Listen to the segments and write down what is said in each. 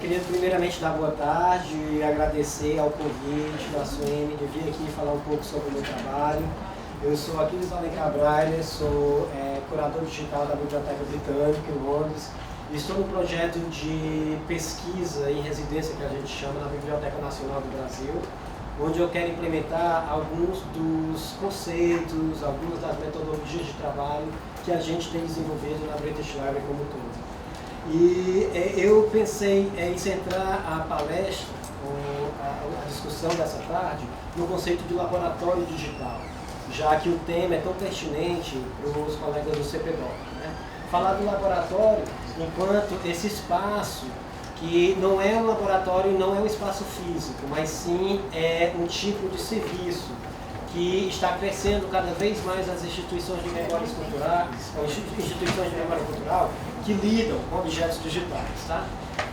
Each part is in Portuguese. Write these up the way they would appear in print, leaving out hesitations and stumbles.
queria primeiramente dar boa tarde e agradecer ao convite da SUEM de vir aqui falar um pouco sobre o meu trabalho. Eu sou Aquiles Alencar Braille, sou curador digital da Biblioteca Britânica em Londres. Estou no projeto de pesquisa em residência que a gente chama na Biblioteca Nacional do Brasil, onde eu quero implementar alguns dos conceitos, algumas das metodologias de trabalho que a gente tem desenvolvido na British Library como um todo. E eu pensei em centrar a palestra, a discussão dessa tarde, no conceito de laboratório digital, já que o tema é tão pertinente para os colegas do CPDOC, né? Falar do laboratório enquanto esse espaço que não é um laboratório e não é um espaço físico, mas sim é um tipo de serviço que está crescendo cada vez mais nas instituições de memórias culturais, instituições de memória cultural que lidam com objetos digitais, tá?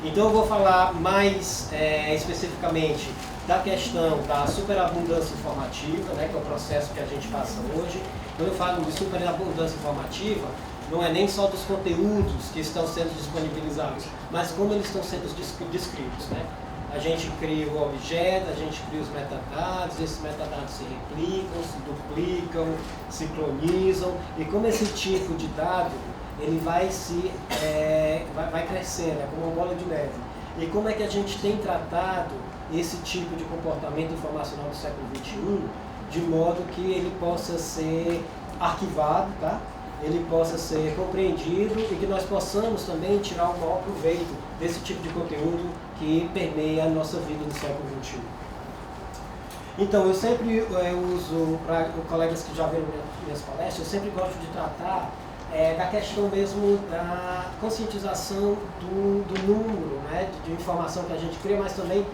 Então eu vou falar mais especificamente da questão da superabundância informativa, né, que é o processo que a gente passa hoje. Quando eu falo de superabundância informativa, não é nem só dos conteúdos que estão sendo disponibilizados, mas como eles estão sendo descritos, né? A gente cria o objeto, a gente cria os metadados, esses metadados se replicam, se duplicam, se clonizam, e como esse tipo de dado ele vai crescendo, é como uma bola de neve. E como é que a gente tem tratado esse tipo de comportamento informacional do século XXI, de modo que ele possa ser arquivado, tá? Ele possa ser compreendido e que nós possamos também tirar o maior proveito desse tipo de conteúdo que permeia a nossa vida no século XXI. Então, eu sempre uso, para os colegas que já viram minhas palestras, eu sempre gosto de tratar da questão mesmo da conscientização do número, né, de informação que a gente cria, mas também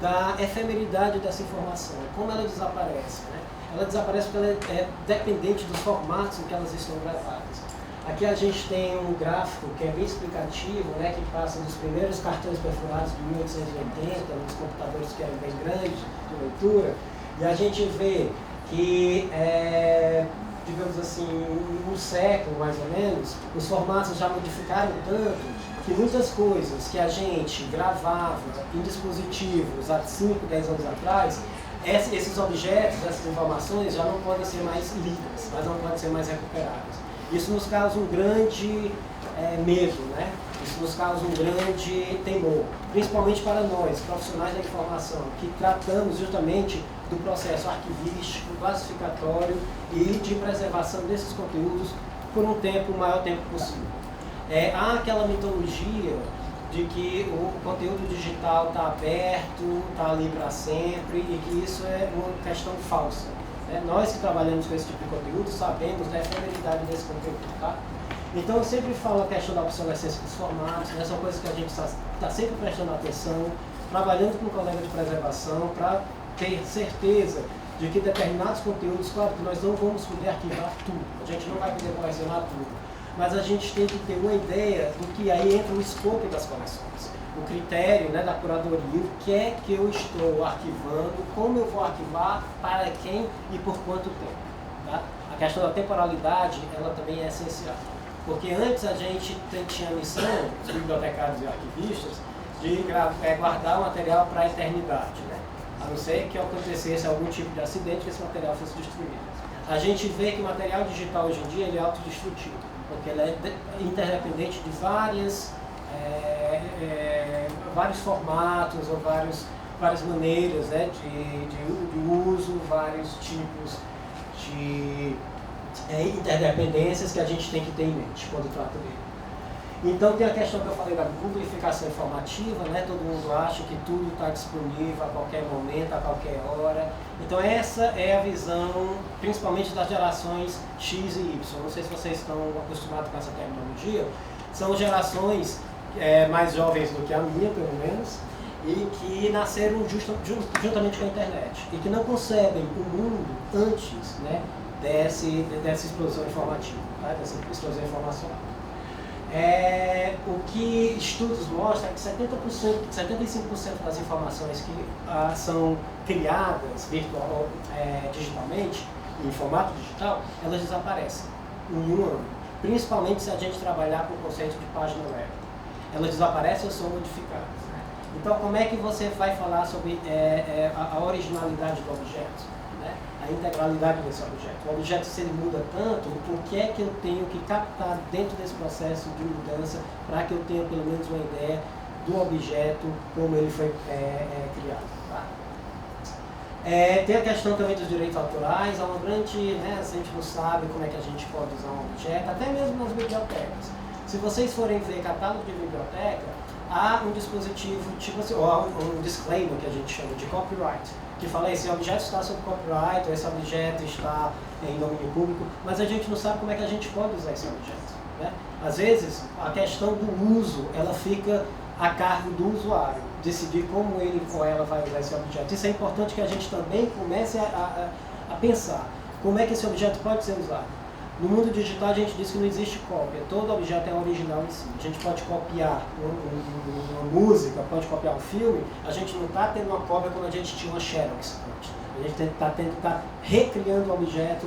da efemeridade dessa informação, como ela desaparece, né? Ela desaparece porque ela é dependente dos formatos em que elas estão gravadas. Aqui a gente tem um gráfico que é bem explicativo, né, que passa dos primeiros cartões perfurados de 1880, nos computadores que eram bem grandes, de leitura, e a gente vê que, digamos assim, um século mais ou menos, os formatos já modificaram tanto que muitas coisas que a gente gravava em dispositivos há 5, 10 anos atrás, esses objetos, essas informações já não podem ser mais lidas, mas não podem ser mais recuperadas. Isso nos causa um grande medo, né? Isso nos causa um grande temor, principalmente para nós, profissionais da informação, que tratamos justamente do processo arquivístico, classificatório e de preservação desses conteúdos por um tempo, o maior tempo possível. Há aquela mitologia de que o conteúdo digital está aberto, está ali para sempre e que isso é uma questão falsa. Nós que trabalhamos com esse tipo de conteúdo sabemos da efemeridade desse conteúdo, tá? Então eu sempre falo a questão da obsolescência dos formatos, né? São coisas que a gente está sempre prestando atenção, trabalhando com o colega de preservação para ter certeza de que determinados conteúdos, claro que nós não vamos poder arquivar tudo, a gente não vai poder colecionar tudo, mas a gente tem que ter uma ideia do que aí entra o escopo das coleções, o critério, né, da curadoria, o que é que eu estou arquivando, como eu vou arquivar, para quem e por quanto tempo. Tá? A questão da temporalidade, ela também é essencial, porque antes a gente tinha a missão, os bibliotecários e arquivistas, de guardar o material para a eternidade, né? A não ser que acontecesse algum tipo de acidente que esse material fosse destruído. A gente vê que o material digital hoje em dia ele é autodestrutivo, porque ele é interdependente de vários formatos ou várias maneiras, né, de uso, vários tipos de interdependências que a gente tem que ter em mente quando trata dele. Então tem a questão que eu falei da publicação informativa, né? Todo mundo acha que tudo está disponível a qualquer momento, a qualquer hora. Então essa é a visão, principalmente das gerações X e Y. Não sei se vocês estão acostumados com essa terminologia. São gerações mais jovens do que a minha, pelo menos, e que nasceram juntamente com a internet e que não concebem o mundo antes, né, dessa explosão informativa, tá? Dessa explosão informacional. O que estudos mostram é que 75% das informações que são criadas digitalmente, em formato digital, elas desaparecem em um ano, principalmente se a gente trabalhar com o conceito de página web. Elas desaparecem ou são modificadas. Então, como é que você vai falar sobre a originalidade do objeto, né? A integralidade desse objeto? O objeto, se ele muda tanto, o que é que eu tenho que captar dentro desse processo de mudança para que eu tenha pelo menos uma ideia do objeto, como ele foi criado? Tá? Tem a questão também dos direitos autorais, há uma grande, né, se a gente não sabe como é que a gente pode usar um objeto, até mesmo nas bibliotecas. Se vocês forem ver catálogo de biblioteca, há um dispositivo, tipo assim, ou há um disclaimer que a gente chama de copyright, que fala esse objeto está sob copyright, ou esse objeto está em domínio público, mas a gente não sabe como é que a gente pode usar esse objeto, né? Às vezes, a questão do uso, ela fica a cargo do usuário, decidir como ele ou ela vai usar esse objeto. Isso é importante que a gente também comece a pensar como é que esse objeto pode ser usado. No mundo digital a gente diz que não existe cópia, todo objeto é original em si. A gente pode copiar uma música, pode copiar um filme, a gente não está tendo uma cópia como a gente tinha uma Xerox. A gente está recriando o objeto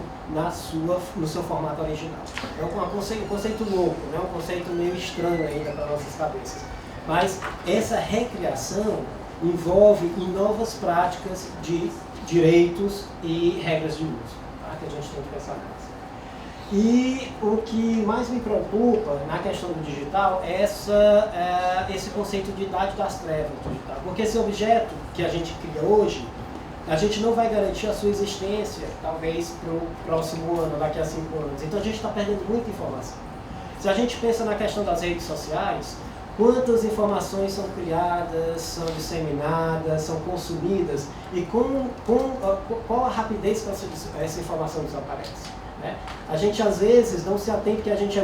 no seu formato original. É um conceito louco, né? Um conceito meio estranho ainda para nossas cabeças. Mas essa recriação envolve em novas práticas de direitos e regras de uso, tá? Que a gente tem que pensar mais. E o que mais me preocupa na questão do digital é esse conceito de idade das trevas digital. Porque esse objeto que a gente cria hoje, a gente não vai garantir a sua existência, talvez, para o próximo ano, daqui a 5 anos. Então a gente está perdendo muita informação. Se a gente pensa na questão das redes sociais, quantas informações são criadas, são disseminadas, são consumidas e qual a rapidez que essa informação desaparece? Né? A gente às vezes não se atém porque a gente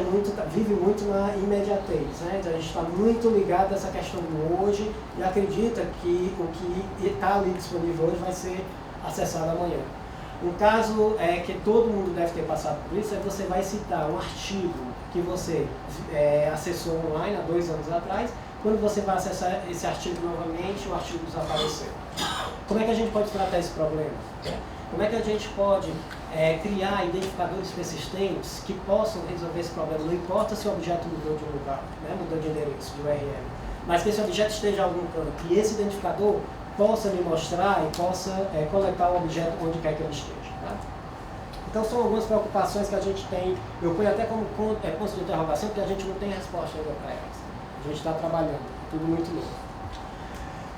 vive muito na imediatez, né? A gente está muito ligado a essa questão do hoje e acredita que o que está ali disponível hoje vai ser acessado amanhã. Um caso que todo mundo deve ter passado por isso é que você vai citar um artigo que você acessou online há 2 anos atrás, quando você vai acessar esse artigo novamente, o artigo desapareceu. Como é que a gente pode tratar esse problema? Como é que a gente pode criar identificadores persistentes que possam resolver esse problema? Não importa se o objeto mudou de lugar, né? Mudou de endereço, de URL, mas que esse objeto esteja em algum canto, que esse identificador possa me mostrar e possa coletar o objeto onde quer que ele esteja. Tá? Então são algumas preocupações que a gente tem, eu ponho até como ponto de interrogação, porque a gente não tem resposta ainda para elas. A gente está trabalhando, tudo muito novo.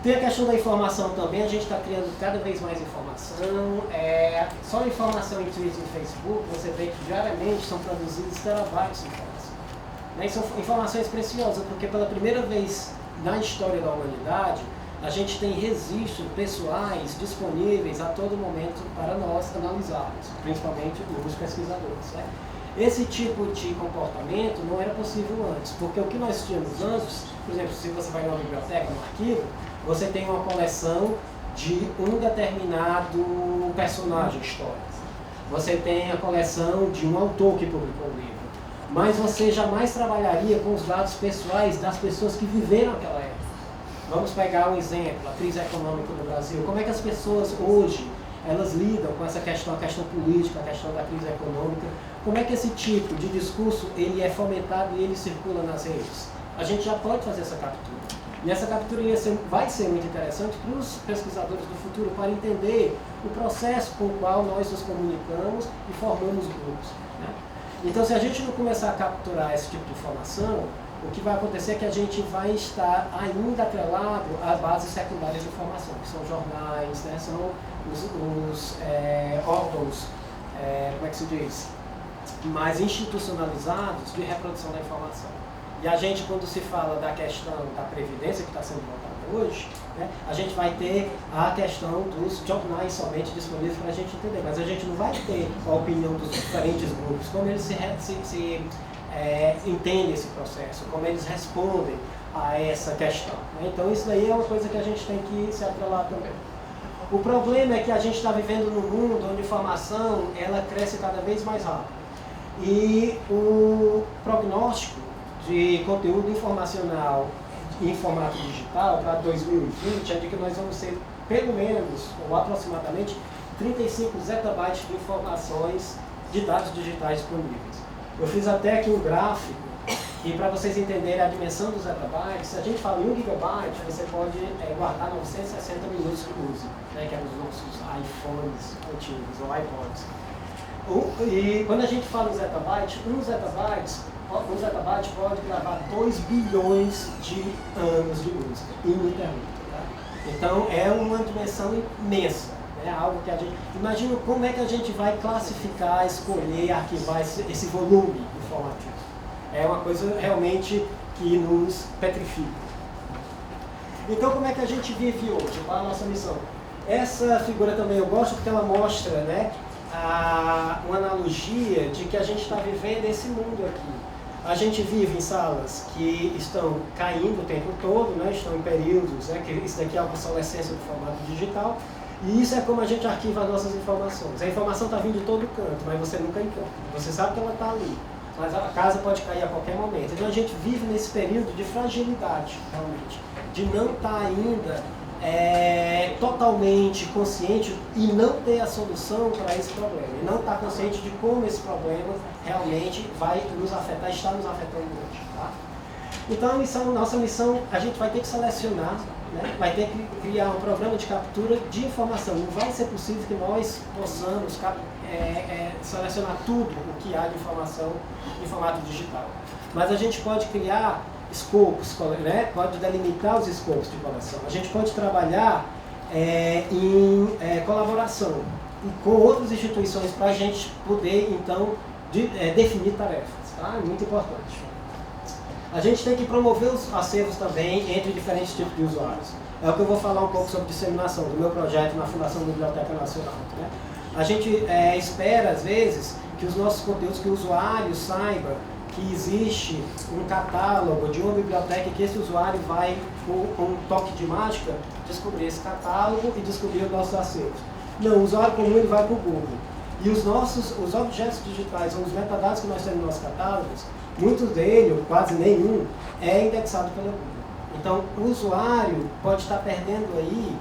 Tem a questão da informação também, a gente está criando cada vez mais informação. Só informação em Twitter e Facebook, você vê que diariamente são produzidos terabytes de informação. Né? E são informações preciosas, porque pela primeira vez na história da humanidade, a gente tem registros pessoais disponíveis a todo momento para nós analisarmos, principalmente os pesquisadores. Né? Esse tipo de comportamento não era possível antes, porque o que nós tínhamos antes, por exemplo, se você vai numa biblioteca, num arquivo, você tem uma coleção de um determinado personagem histórico. Você tem a coleção de um autor que publicou um livro. Mas você jamais trabalharia com os dados pessoais das pessoas que viveram aquela época. Vamos pegar um exemplo, a crise econômica no Brasil. Como é que as pessoas hoje, elas lidam com essa questão, a questão política, a questão da crise econômica? Como é que esse tipo de discurso ele é fomentado e ele circula nas redes? A gente já pode fazer essa captura. E essa captura vai ser muito interessante para os pesquisadores do futuro para entender o processo com o qual nós nos comunicamos e formamos grupos. Né? Então, se a gente não começar a capturar esse tipo de informação, o que vai acontecer é que a gente vai estar ainda atrelado às bases secundárias de informação, que são jornais, né? São os órgãos, como é que se diz, mais institucionalizados de reprodução da informação. E a gente, quando se fala da questão da previdência, que está sendo votada hoje, né, a gente vai ter a questão dos jornais somente disponíveis para a gente entender, mas a gente não vai ter a opinião dos diferentes grupos, como eles entendem esse processo, como eles respondem a essa questão. Né? Então isso daí é uma coisa que a gente tem que se atrelar também. O problema é que a gente está vivendo num mundo onde a informação ela cresce cada vez mais rápido. E o prognóstico de conteúdo informacional em formato digital para 2020 é de que nós vamos ter pelo menos, ou aproximadamente, 35 zettabytes de informações de dados digitais disponíveis. Eu fiz até aqui um gráfico E para vocês entenderem a dimensão dos zettabytes, se a gente fala em 1 GB, você pode guardar 960 minutos de uso, né, que é os nossos iPhones antigos, ou iPods. E quando a gente fala em zettabyte, um zettabyte pode gravar 2 bilhões de anos de música, ininterrupta. Tá? Então é uma dimensão imensa, né? Algo que a gente... Imagina como é que a gente vai classificar, escolher, arquivar esse volume informativo. É uma coisa realmente que nos petrifica. Então como é que a gente vive hoje? Qual é a nossa missão? Essa figura também eu gosto porque ela mostra, né, uma analogia de que a gente está vivendo esse mundo aqui. A gente vive em salas que estão caindo o tempo todo, né, estão em períodos, né, que isso daqui é a obsolescência do formato digital, e isso é como a gente arquiva as nossas informações. A informação está vindo de todo canto, mas você nunca encontra. Você sabe que ela está ali, mas a casa pode cair a qualquer momento. Então a gente vive nesse período de fragilidade, realmente, de não estar ainda totalmente consciente e não ter a solução para esse problema, e não estar consciente de como esse problema realmente vai nos afetar, está nos afetando hoje. Tá? Então nossa missão, a gente vai ter que selecionar, né? Vai ter que criar um programa de captura de informação. Não vai ser possível que nós possamos selecionar tudo o que há de informação em formato digital. Mas a gente pode criar escopos, né? Pode delimitar os escopos de coleção. A gente pode trabalhar em colaboração com outras instituições para a gente poder, então, definir tarefas. Tá? Muito importante. A gente tem que promover os acervos também entre diferentes tipos de usuários. É o que eu vou falar um pouco sobre disseminação do meu projeto na Fundação Biblioteca Nacional. Né? A gente espera, às vezes, que os nossos conteúdos, que o usuário saiba que existe um catálogo de uma biblioteca que esse usuário vai, com um toque de mágica, descobrir esse catálogo e descobrir os nossos acervos. Não, o usuário comum ele vai para o Google. E os objetos digitais, ou os metadados que nós temos nos nossos catálogos, muitos deles, quase nenhum, é indexado pelo Google. Então, o usuário pode estar perdendo aí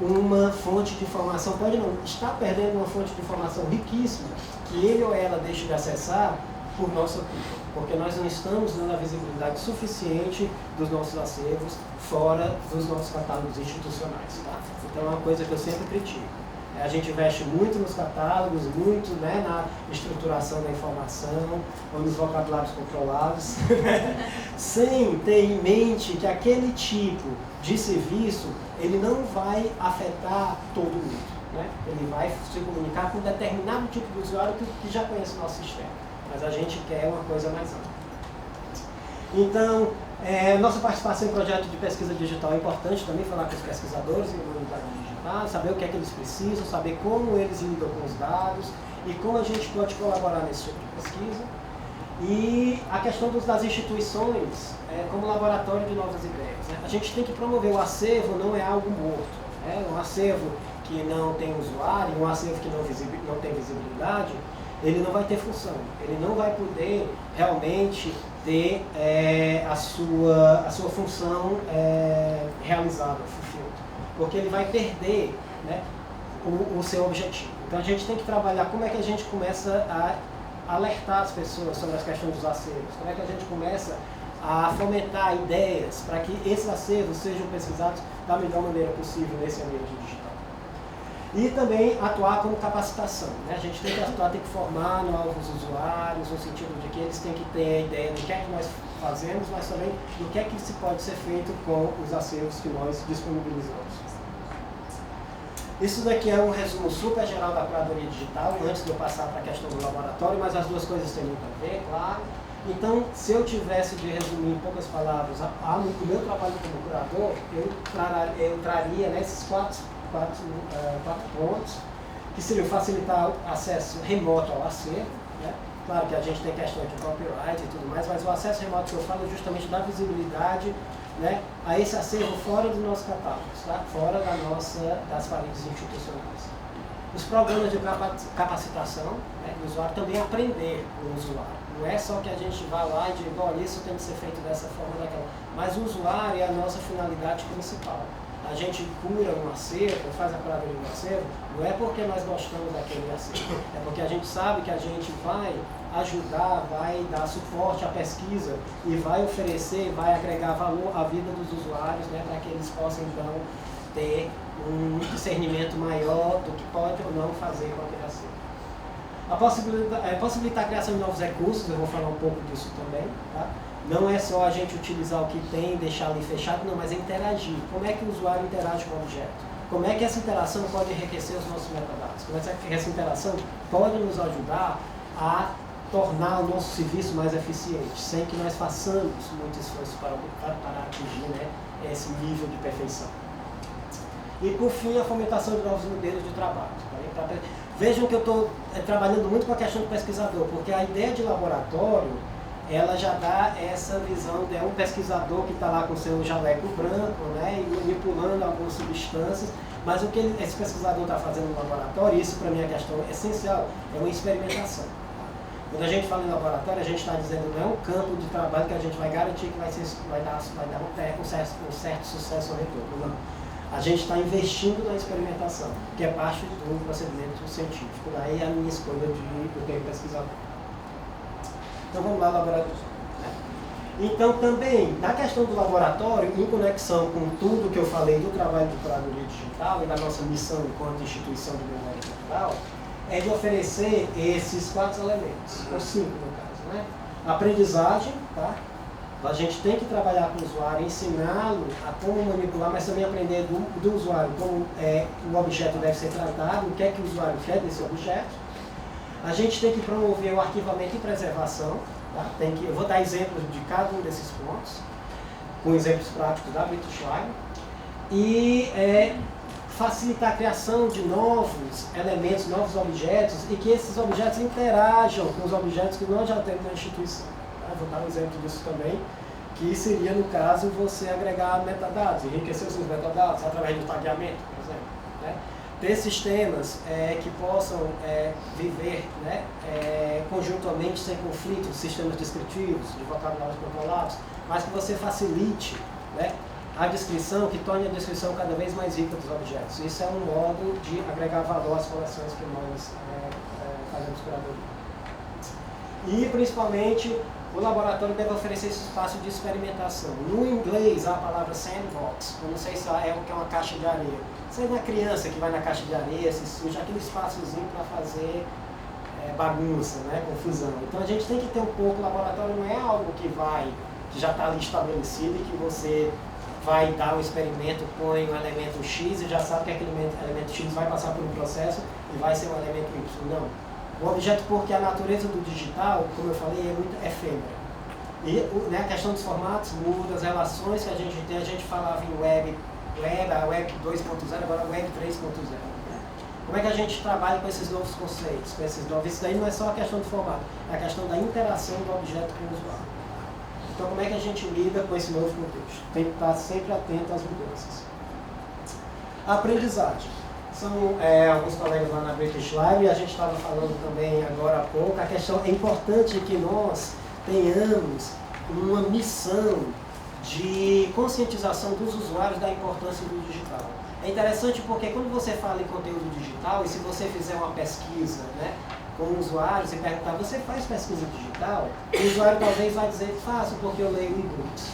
uma fonte de informação, pode não, está perdendo uma fonte de informação riquíssima, que ele ou ela deixa de acessar por nossa culpa, porque nós não estamos dando a visibilidade suficiente dos nossos acervos fora dos nossos catálogos institucionais. Tá? Então é uma coisa que eu sempre critico. A gente investe muito nos catálogos, muito, né, na estruturação da informação, ou nos vocabulários controlados, sem ter em mente que aquele tipo de serviço ele não vai afetar todo mundo. Né? Ele vai se comunicar com um determinado tipo de usuário que já conhece o nosso sistema. Mas a gente quer uma coisa mais ampla. Então, nossa participação em projetos de pesquisa digital é importante também, falar com os pesquisadores em comunidade digital, saber o que é que eles precisam, saber como eles lidam com os dados e como a gente pode colaborar nesse tipo de pesquisa. E a questão das instituições como laboratório de novas ideias. Né? A gente tem que promover o acervo, não é algo morto. Né? Um acervo que não tem usuário, um acervo que não tem visibilidade, ele não vai ter função, ele não vai poder realmente ter a sua função realizada, fulfilled, porque ele vai perder, né, o seu objetivo. Então a gente tem que trabalhar como é que a gente começa a alertar as pessoas sobre as questões dos acervos, como é que a gente começa a fomentar ideias para que esses acervos sejam pesquisados da melhor maneira possível nesse ambiente digital. E também atuar como capacitação. Né? A gente tem que atuar, tem que formar novos usuários, no sentido de que eles têm que ter a ideia do que é que nós fazemos, mas também do que é que se pode ser feito com os acervos que nós disponibilizamos. Isso daqui é um resumo super geral da curadoria digital, antes de eu passar para a questão do laboratório, mas as duas coisas têm muito a ver, claro. Então, se eu tivesse de resumir em poucas palavras o meu trabalho como curador, eu traria, né, esses quatro pontos, que seriam facilitar o acesso remoto ao acervo. Né? Claro que a gente tem questões de copyright e tudo mais, mas o acesso remoto que eu falo é justamente da visibilidade, né, a esse acervo fora dos nossos catálogos, tá? Fora das paredes institucionais. Os programas de capacitação, né, do usuário, também aprender com o usuário. Não é só que a gente vá lá e diga, olha, isso tem que ser feito dessa forma, daquela. Mas o usuário é a nossa finalidade principal. A gente cura um acervo, faz a curadoria do acervo, não é porque nós gostamos daquele acervo, é porque a gente sabe que a gente vai ajudar, vai dar suporte à pesquisa e vai oferecer, vai agregar valor à vida dos usuários, né, para que eles possam então ter um discernimento maior do que pode ou não fazer com aquele acervo. Possibilitar a criação de novos recursos, eu vou falar um pouco disso também, tá? Não é só a gente utilizar o que tem e deixar ali fechado, não, mas é interagir. Como é que o usuário interage com o objeto? Como é que essa interação pode enriquecer os nossos metadados? Como é que essa interação pode nos ajudar a tornar o nosso serviço mais eficiente, sem que nós façamos muito esforço para atingir, né, esse nível de perfeição. E, por fim, a fomentação de novos modelos de trabalho. Tá? Vejam que eu estou trabalhando muito com a questão do pesquisador, porque a ideia de laboratório, ela já dá essa visão de um pesquisador que está lá com seu jaleco branco, né, e manipulando algumas substâncias, mas o que esse pesquisador está fazendo no laboratório, e isso para mim é a questão essencial, é uma experimentação. Quando a gente fala em laboratório, a gente está dizendo não é um campo de trabalho que a gente vai garantir que vai dar um certo sucesso ou retorno, não. A gente está investindo na experimentação, que é parte do procedimento científico. Daí é a minha escolha do termo pesquisador. Então vamos lá, laboratório. Então também, na questão do laboratório, em conexão com tudo que eu falei do trabalho do Curadoria Digital e da nossa missão enquanto instituição de memória cultural, é de oferecer esses 4 elementos, ou 5 no caso, né? Aprendizagem, tá? A gente tem que trabalhar com o usuário, ensiná-lo a como manipular, mas também aprender do usuário como o objeto deve ser tratado, o que é que o usuário quer desse objeto. A gente tem que promover o arquivamento e preservação. Tá? Eu vou dar exemplos de cada um desses pontos, com exemplos práticos da British Library. E facilitar a criação de novos elementos, novos objetos, e que esses objetos interajam com os objetos que nós já temos na instituição. Vou dar um exemplo disso também, que seria, no caso, você agregar metadados, enriquecer os seus metadados através do tagueamento, por exemplo. Né? Ter sistemas que possam viver, né, conjuntamente, sem conflito, sistemas descritivos, de vocabulários controlados, mas que você facilite, né, a descrição, que torne a descrição cada vez mais rica dos objetos. Isso é um modo de agregar valor às coleções que nós fazemos curadoria. E, principalmente, o laboratório deve oferecer esse espaço de experimentação. No inglês, há a palavra sandbox. Eu não sei se é o que é uma caixa de areia. Você é uma criança que vai na caixa de areia, se suja, aquele espaçozinho para fazer bagunça, né, confusão. Então a gente tem que ter um pouco, o laboratório não é algo que já está ali estabelecido e que você vai dar um experimento, põe um elemento X e já sabe que aquele elemento X vai passar por um processo e vai ser um elemento Y. Não. O objeto, porque a natureza do digital, como eu falei, é muito efêmera. E né, a questão dos formatos muda, as relações que a gente tem, a gente falava em a web 2.0, agora a web 3.0. Como é que a gente trabalha com esses novos conceitos, com esses novos... Isso daí não é só a questão do formato, é a questão da interação do objeto com o usuário. Então, como é que a gente lida com esse novo contexto? Tem que estar sempre atento às mudanças. A aprendizagem. São alguns colegas lá na British Library, a gente estava falando também agora há pouco, a questão é importante que nós tenhamos uma missão de conscientização dos usuários da importância do digital. É interessante porque quando você fala em conteúdo digital, e se você fizer uma pesquisa, né, com usuários e perguntar, você faz pesquisa digital? O usuário talvez vai dizer, faço porque eu leio e-books.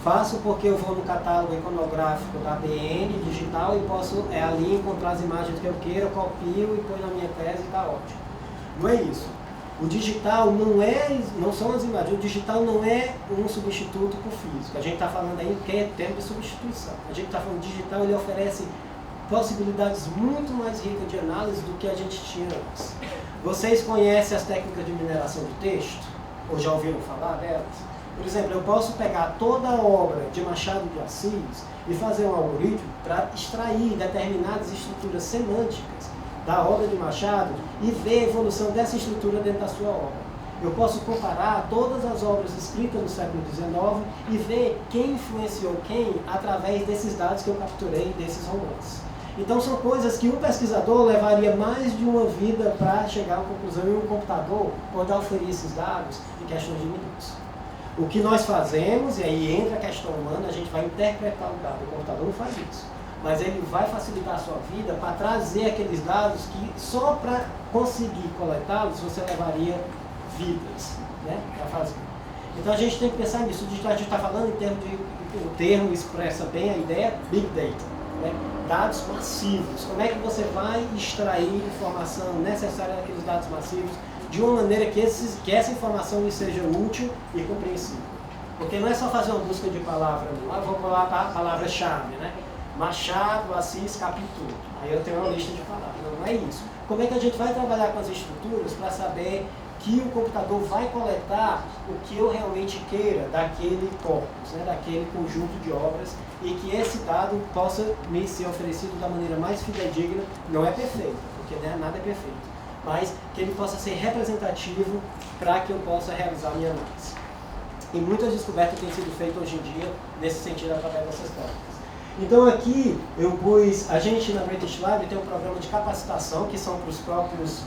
Faço porque eu vou no catálogo iconográfico da BN digital e posso ali encontrar as imagens que eu queira, eu copio e ponho na minha tese e está ótimo. Não é isso. O digital não são as imagens, o digital não é um substituto para o físico. A gente está falando aí que é termo de substituição. A gente está falando digital, ele oferece possibilidades muito mais ricas de análise do que a gente tinha antes. Vocês conhecem as técnicas de mineração de texto? Ou já ouviram falar delas? Por exemplo, eu posso pegar toda a obra de Machado de Assis e fazer um algoritmo para extrair determinadas estruturas semânticas da obra de Machado e ver a evolução dessa estrutura dentro da sua obra. Eu posso comparar todas as obras escritas no século XIX e ver quem influenciou quem através desses dados que eu capturei desses romances. Então são coisas que um pesquisador levaria mais de uma vida para chegar a uma conclusão, e um computador pode oferir esses dados em questões de minutos. O que nós fazemos, e aí entra a questão humana, a gente vai interpretar o dado. O computador não faz isso. Mas ele vai facilitar a sua vida para trazer aqueles dados que só para conseguir coletá-los você levaria vidas, né, para fazer. Então a gente tem que pensar nisso. A gente está falando em termos de, o termo expressa bem a ideia Big Data, né, dados massivos. Como é que você vai extrair informação necessária daqueles dados massivos de uma maneira que essa informação lhe seja útil e compreensível. Porque não é só fazer uma busca de palavra, não. Vou colar a palavra-chave, né? Machado, Assis, Capitu. Aí eu tenho uma lista de palavras. Não é isso. Como é que a gente vai trabalhar com as estruturas para saber que o computador vai coletar o que eu realmente queira daquele corpus, né? Daquele conjunto de obras, e que esse dado possa me ser oferecido da maneira mais fidedigna, não é perfeito, porque né, nada é perfeito, mas que ele possa ser representativo para que eu possa realizar a minha análise. E muitas descobertas têm sido feitas hoje em dia nesse sentido através dessas técnicas. Então aqui eu pus, a gente na British Library tem um programa de capacitação que são para os próprios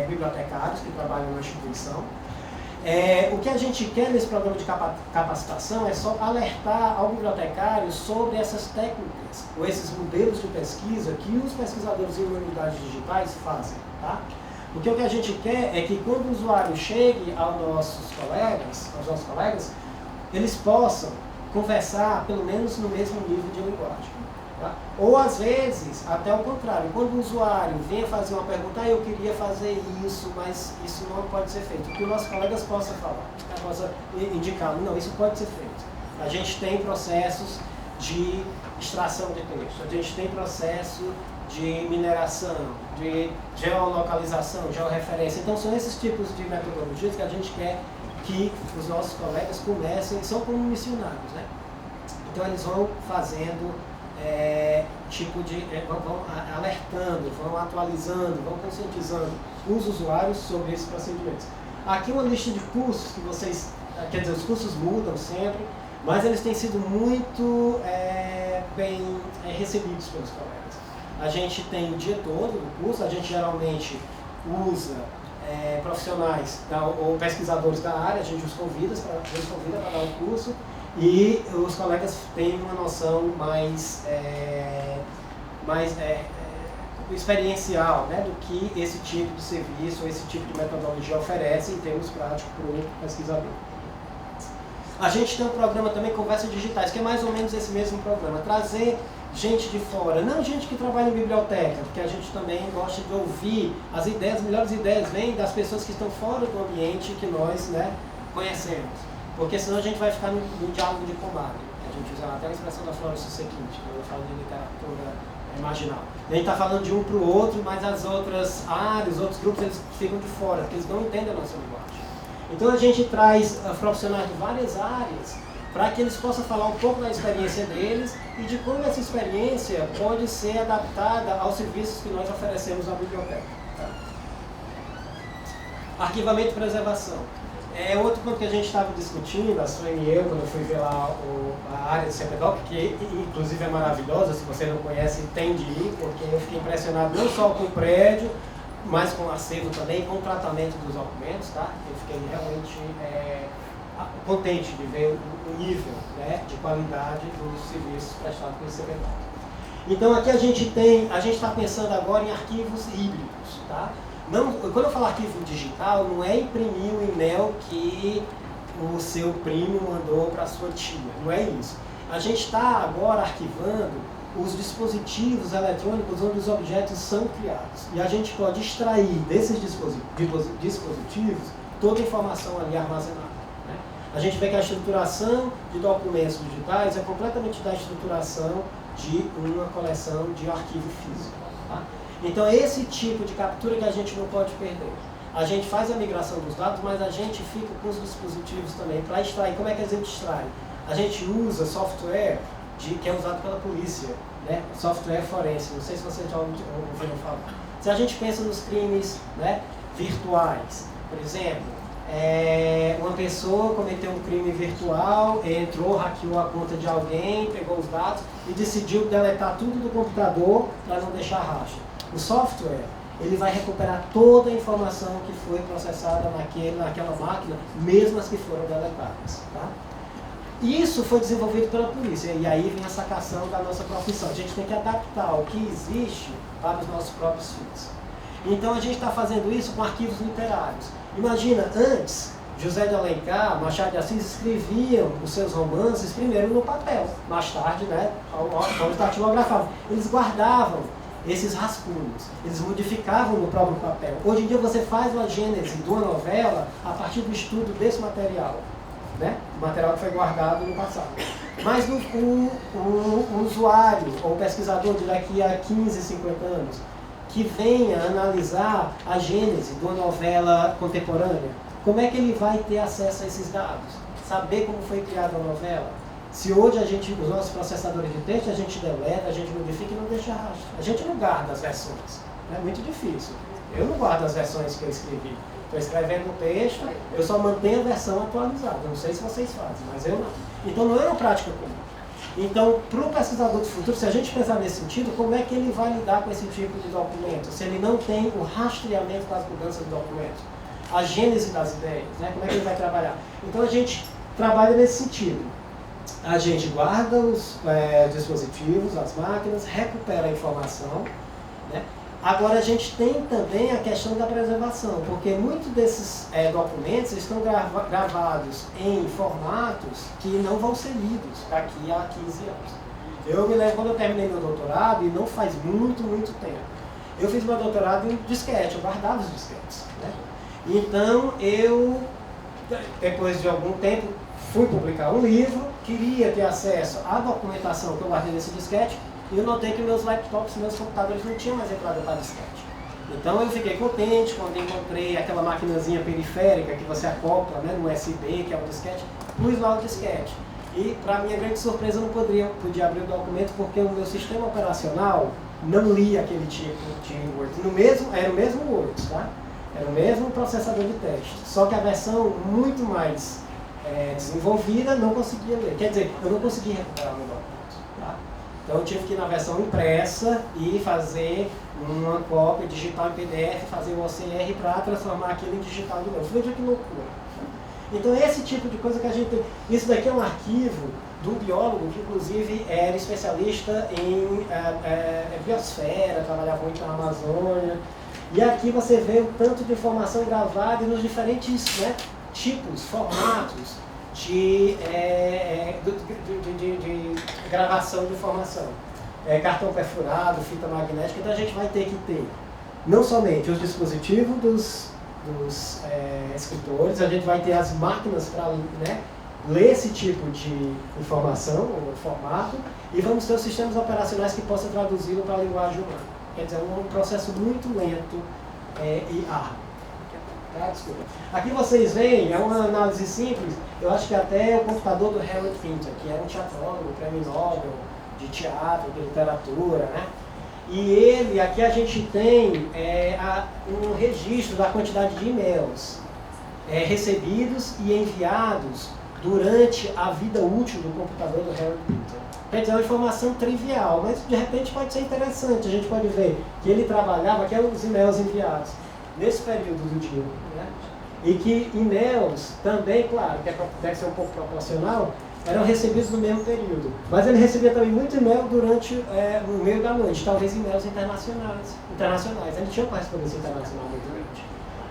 bibliotecários que trabalham na instituição. O que a gente quer nesse programa de capacitação é só alertar ao bibliotecário sobre essas técnicas, ou esses modelos de pesquisa que os pesquisadores em humanidades digitais fazem, tá? Porque o que a gente quer é que quando o usuário chegue aos nossos colegas, eles possam conversar pelo menos no mesmo nível de linguagem. Tá? Ou às vezes, até o contrário, quando o usuário venha fazer uma pergunta, eu queria fazer isso, mas isso não pode ser feito. Que os nossos colegas possam falar, possam indicar, não, isso pode ser feito. A gente tem processos de extração de texto, a gente tem processo de mineração, de geolocalização, georreferência. Então são esses tipos de metodologias que a gente quer que os nossos colegas comecem, são como missionários, né? Então eles vão fazendo vão alertando, vão atualizando, vão conscientizando os usuários sobre esses procedimentos. Aqui uma lista de cursos que vocês, quer dizer, os cursos mudam sempre, mas eles têm sido muito bem recebidos pelos colegas. A gente tem o dia todo do curso, a gente geralmente usa profissionais ou pesquisadores da área, a gente os convida para dar o curso, e os colegas têm uma noção mais experiencial, né, do que esse tipo de serviço ou esse tipo de metodologia oferece em termos práticos para o pesquisador. A gente tem um programa também, Conversas Digitais, que é mais ou menos esse mesmo programa, trazer gente de fora, não gente que trabalha em biblioteca, porque a gente também gosta de ouvir as ideias, as melhores ideias vêm das pessoas que estão fora do ambiente que nós, né, conhecemos, porque senão a gente vai ficar no diálogo de comadre. A gente usa até a expressão da Florence Sequinte, quando eu falo de literatura marginal. A gente está falando de um para o outro, mas as outras áreas, os outros grupos, eles ficam de fora, porque eles não entendem a nossa linguagem. Então a gente traz profissionais de várias áreas para que eles possam falar um pouco da experiência deles e de como essa experiência pode ser adaptada aos serviços que nós oferecemos na biblioteca. Tá? Arquivamento e preservação. É outro ponto que a gente estava discutindo, a Suene e eu, quando eu fui ver lá a área do CPDOC, que inclusive é maravilhosa, se você não conhece, tem de ir, porque eu fiquei impressionado não só com o prédio, mas com o acervo também, com o tratamento dos documentos, tá? Eu fiquei realmente contente de ver o nível, né, de qualidade dos serviços prestados pelo CPDOC. Então aqui a gente está pensando agora em arquivos híbridos, tá? Não, quando eu falo arquivo digital, não é imprimir o e-mail que o seu primo mandou para a sua tia, não é isso. A gente está agora arquivando os dispositivos eletrônicos onde os objetos são criados. E a gente pode extrair desses dispositivos toda a informação ali armazenada. Né? A gente vê que a estruturação de documentos digitais é completamente da estruturação de uma coleção de arquivo físico. Tá? Então é esse tipo de captura que a gente não pode perder. A gente faz a migração dos dados, mas a gente fica com os dispositivos também para extrair. Como é que a gente extrai? A gente usa software que é usado pela polícia, né? Software forense. Não sei se vocês já ouviram falar. Se a gente pensa nos crimes, né, virtuais, por exemplo, uma pessoa cometeu um crime virtual, entrou, hackeou a conta de alguém, pegou os dados e decidiu deletar tudo do computador para não deixar rastro. O software, ele vai recuperar toda a informação que foi processada naquela máquina, mesmo as que foram deletadas. Tá? Isso foi desenvolvido pela polícia, e aí vem a sacação da nossa profissão. A gente tem que adaptar o que existe para os nossos próprios fins. Então a gente está fazendo isso com arquivos literários. Imagina, antes, José de Alencar, Machado de Assis escreviam os seus romances primeiro no papel, mais tarde, né, quando datilografavam. Eles guardavam esses rascunhos, eles modificavam no próprio papel. Hoje em dia você faz uma gênese de uma novela a partir do estudo desse material, né? O material que foi guardado no passado. Mas o usuário ou o pesquisador de daqui a 15, 50 anos, que venha analisar a gênese de uma novela contemporânea, como é que ele vai ter acesso a esses dados? Saber como foi criada a novela? Se hoje os nossos processadores de texto, a gente deleta, a gente modifica e não deixa rastro. A gente não guarda as versões. É muito difícil. Eu não guardo as versões que eu escrevi. Estou escrevendo um texto, eu só mantenho a versão atualizada. Não sei se vocês fazem, mas eu não. Então não é uma prática comum. Então, para o pesquisador do futuro, se a gente pensar nesse sentido, como é que ele vai lidar com esse tipo de documento? Se ele não tem o rastreamento das mudanças do documento, a gênese das ideias, né? Como é que ele vai trabalhar? Então a gente trabalha nesse sentido. A gente guarda os dispositivos, as máquinas, recupera a informação, né? Agora a gente tem também a questão da preservação, porque muitos desses documentos estão gravados em formatos que não vão ser lidos daqui a 15 anos. Eu me lembro quando eu terminei meu doutorado, e não faz muito tempo, eu fiz meu doutorado em disquete, eu guardava os disquetes, né? Então eu, depois de algum tempo, fui publicar um livro, queria ter acesso à documentação que eu guardei nesse disquete, e eu notei que meus laptops, meus computadores não tinham mais entrada para disquete. Então eu fiquei contente quando encontrei aquela maquinazinha periférica que você acopla, né, no USB, que é o disquete, pus lá o disquete. E, para minha grande surpresa, eu não podia abrir o documento porque o meu sistema operacional não lia aquele tipo de Word. Era o mesmo Word, tá? Era o mesmo processador de texto, só que a versão muito mais desenvolvida não conseguia ler. Quer dizer, eu não conseguia recuperar o meu documento, tá? Então eu tive que ir na versão impressa e fazer uma cópia digital em PDF, fazer o OCR para transformar aquilo em digital de novo. Veja que loucura. Então esse tipo de coisa que a gente tem. Isso daqui é um arquivo do biólogo que inclusive era especialista em biosfera, trabalhava muito na Amazônia. E aqui você vê o tanto de informação gravada nos diferentes, né, tipos, formatos de gravação de informação. Cartão perfurado, fita magnética, então a gente vai ter que ter não somente os dispositivos dos escritores, a gente vai ter as máquinas para, né, ler esse tipo de informação, ou formato, e vamos ter os sistemas operacionais que possam traduzi-lo para a linguagem humana. Quer dizer, é um processo muito lento e árduo. Tá? Desculpa. Aqui vocês veem, é uma análise simples, eu acho que até o computador do Harold Pinter, que era um teatrólogo, prêmio Nobel de teatro, de literatura, né? E ele, aqui a gente tem um registro da quantidade de e-mails recebidos e enviados durante a vida útil do computador do Harold Pinter. Quer dizer, é uma informação trivial, mas de repente pode ser interessante. A gente pode ver que ele trabalhava, que eram os e-mails enviados nesse período do dia, né? E que e-mails também, claro, que deve ser um pouco proporcional, eram recebidos no mesmo período. Mas ele recebia também muito e-mail durante o meio da noite, talvez e-mails internacionais. Ele tinha correspondência internacional muito grande.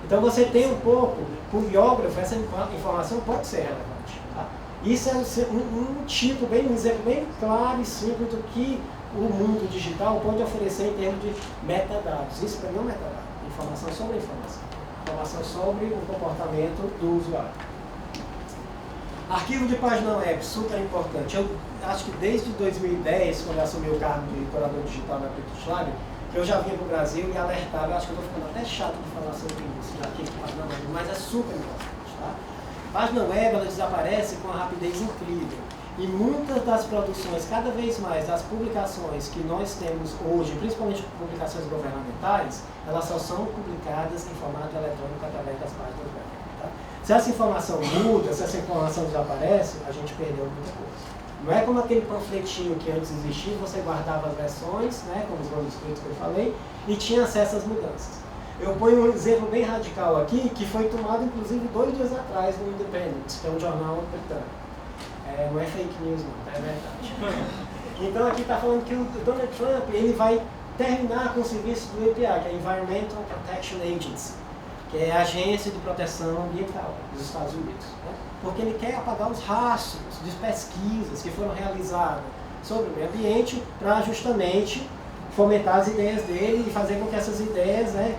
Então você tem um pouco, para o biógrafo, essa informação pode ser relevante. Tá? Isso é um tipo, um exemplo bem claro e simples do que o mundo digital pode oferecer em termos de metadados. Isso para mim é um metadado. Informação sobre informação. Informação sobre o comportamento do usuário. Arquivo de página web, super importante. Eu acho que desde 2010, quando eu assumi o cargo de curador digital na British Library, eu já vinha para o Brasil e alertava. Eu acho que eu estou ficando até chato de falar sobre isso, de arquivo de página web, mas é super importante. Tá? Página web, ela desaparece com uma rapidez incrível. E muitas das produções, cada vez mais, das publicações que nós temos hoje, principalmente publicações governamentais, elas só são publicadas em formato eletrônico através das páginas web. Tá? Se essa informação muda, se essa informação desaparece, a gente perdeu muita coisa. Não é como aquele panfletinho que antes existia, você guardava as versões, né, como os manuscritos que eu falei, e tinha acesso às mudanças. Eu ponho um exemplo bem radical aqui, que foi tomado inclusive 2 dias atrás no Independent, que é um jornal britânico. Não é fake news não, é verdade. Então aqui está falando que o Donald Trump ele vai terminar com o serviço do EPA, que é Environmental Protection Agency, que é a Agência de Proteção Ambiental dos Estados Unidos, né? Porque ele quer apagar os rastros de pesquisas que foram realizadas sobre o meio ambiente para justamente fomentar as ideias dele e fazer com que essas ideias, né,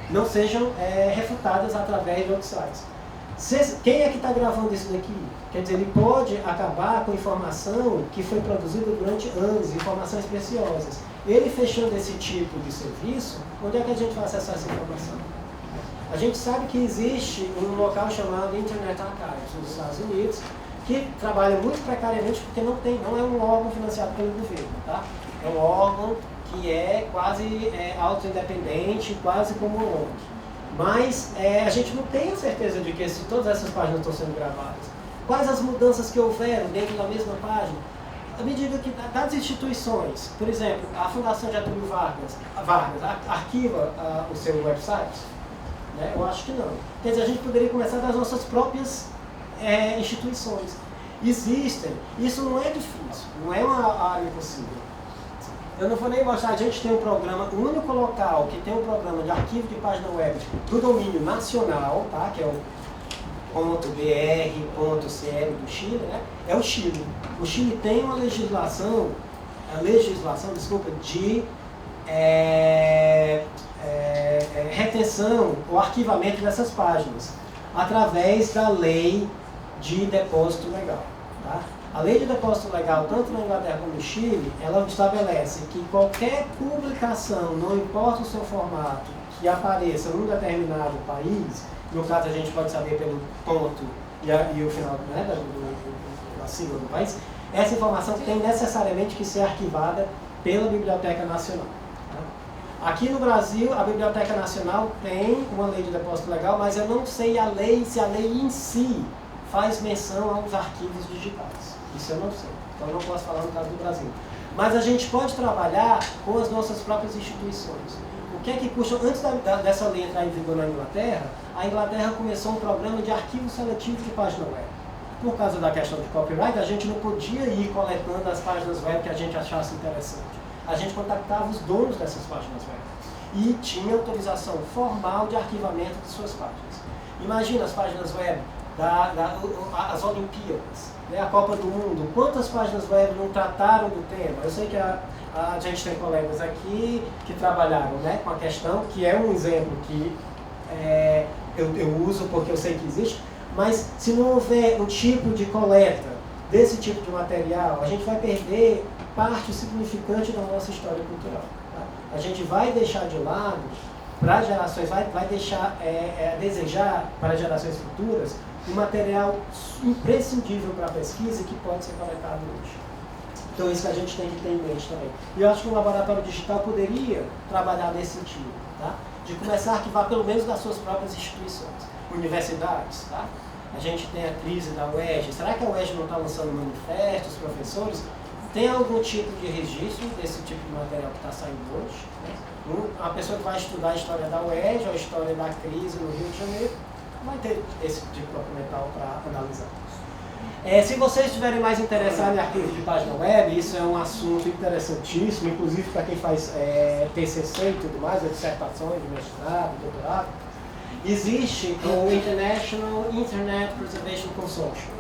não sejam refutadas através de outros sites. Quem é que está gravando isso daqui? Quer dizer, ele pode acabar com informação que foi produzida durante anos, informações preciosas. Ele fechando esse tipo de serviço, onde é que a gente vai acessar essa informação? A gente sabe que existe um local chamado Internet Archives nos Estados Unidos, que trabalha muito precariamente porque não é um órgão financiado pelo governo, tá? É um órgão que é quase auto-independente, quase como um ONG. Mas a gente não tem a certeza de que todas essas páginas estão sendo gravadas. Quais as mudanças que houveram dentro da mesma página? À medida que das instituições, por exemplo, a Fundação Getúlio Vargas arquiva o seu website? Né? Eu acho que não. Quer dizer, a gente poderia começar das nossas próprias instituições. Existem, isso não é difícil, não é uma área impossível. Eu não vou nem mostrar, a gente tem um programa, o único local que tem um programa de arquivo de página web do domínio nacional, tá? Que é o .br.cl do Chile, né? É o Chile. O Chile tem uma legislação de retenção ou arquivamento dessas páginas, através da lei de depósito legal. Tá? A lei de depósito legal, tanto na Inglaterra como no Chile, ela estabelece que qualquer publicação, não importa o seu formato, que apareça num determinado país, no caso a gente pode saber pelo ponto e o final, né, da sigla do país, essa informação tem necessariamente que ser arquivada pela Biblioteca Nacional. Tá? Aqui no Brasil, a Biblioteca Nacional tem uma lei de depósito legal, mas eu não sei se a lei em si faz menção aos arquivos digitais. Isso eu não sei, então eu não posso falar no caso do Brasil. Mas a gente pode trabalhar com as nossas próprias instituições. O que é que custa? Antes dessa lei entrar em vigor na Inglaterra, a Inglaterra começou um programa de arquivo seletivo de página web. Por causa da questão de copyright, a gente não podia ir coletando as páginas web que a gente achasse interessante. A gente contactava os donos dessas páginas web e tinha autorização formal de arquivamento de suas páginas. Imagina as páginas web as Olimpíadas, né, a Copa do Mundo, quantas páginas web não trataram do tema? Eu sei que a gente tem colegas aqui que trabalharam, né, com a questão, que é um exemplo que eu uso porque eu sei que existe, mas se não houver um tipo de coleta desse tipo de material, a gente vai perder parte significante da nossa história cultural. Tá? A gente vai deixar de lado para gerações, vai deixar a desejar para gerações futuras um material imprescindível para a pesquisa que pode ser coletado hoje. Então isso que a gente tem que ter em mente também. E eu acho que um laboratório digital poderia trabalhar nesse sentido, tá? De começar a arquivar pelo menos das suas próprias instituições, universidades, tá? A gente tem a crise da UERJ. Será que a UERJ não está lançando manifestos, professores? Tem algum tipo de registro desse tipo de material que está saindo hoje? Né? A pessoa que vai estudar a história da UERJ ou a história da crise no Rio de Janeiro vai ter esse tipo de documental para analisar. Se vocês estiverem mais interessados em arquivos de página web, isso é um assunto interessantíssimo, inclusive para quem faz TCC e tudo mais, dissertações de mestrado, doutorado. Existe o International Internet Preservation Consortium,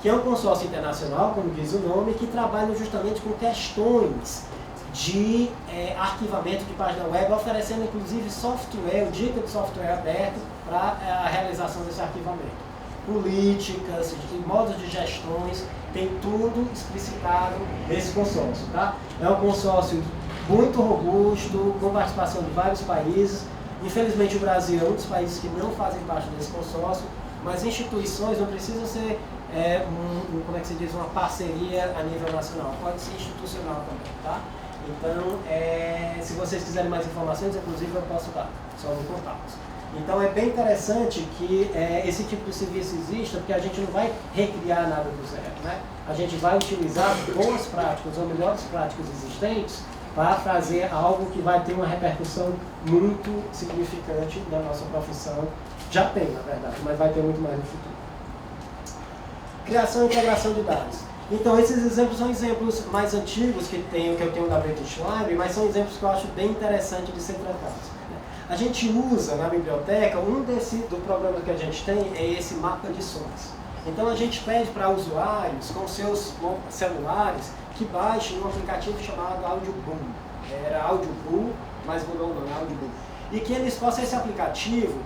que é um consórcio internacional, como diz o nome, que trabalha justamente com questões de arquivamento de página web, oferecendo inclusive software, dica de software aberto para a realização desse arquivamento. Políticas, modos de gestões, tem tudo explicitado nesse consórcio. Tá? É um consórcio muito robusto, com participação de vários países. Infelizmente o Brasil é um dos países que não fazem parte desse consórcio, mas instituições não precisam ser como é que se diz, uma parceria a nível nacional, pode ser institucional também. Tá? Então, se vocês quiserem mais informações, inclusive eu posso dar, só no contato. Então é bem interessante que esse tipo de serviço exista, porque a gente não vai recriar nada do zero, né? A gente vai utilizar boas práticas ou melhores práticas existentes para fazer algo que vai ter uma repercussão muito significante na nossa profissão. Já tem, na verdade, mas vai ter muito mais no futuro. Criação e integração de dados. Então esses exemplos são exemplos mais antigos que eu tenho da British Library, mas são exemplos que eu acho bem interessantes de ser tratados. A A gente usa na biblioteca, do programa que a gente tem é esse mapa de sons. Então a gente pede para usuários com seus celulares que baixem um aplicativo chamado Audioboom. Era Audioboom, mas mudou o nome, Audioboom. E que eles possam, esse aplicativo,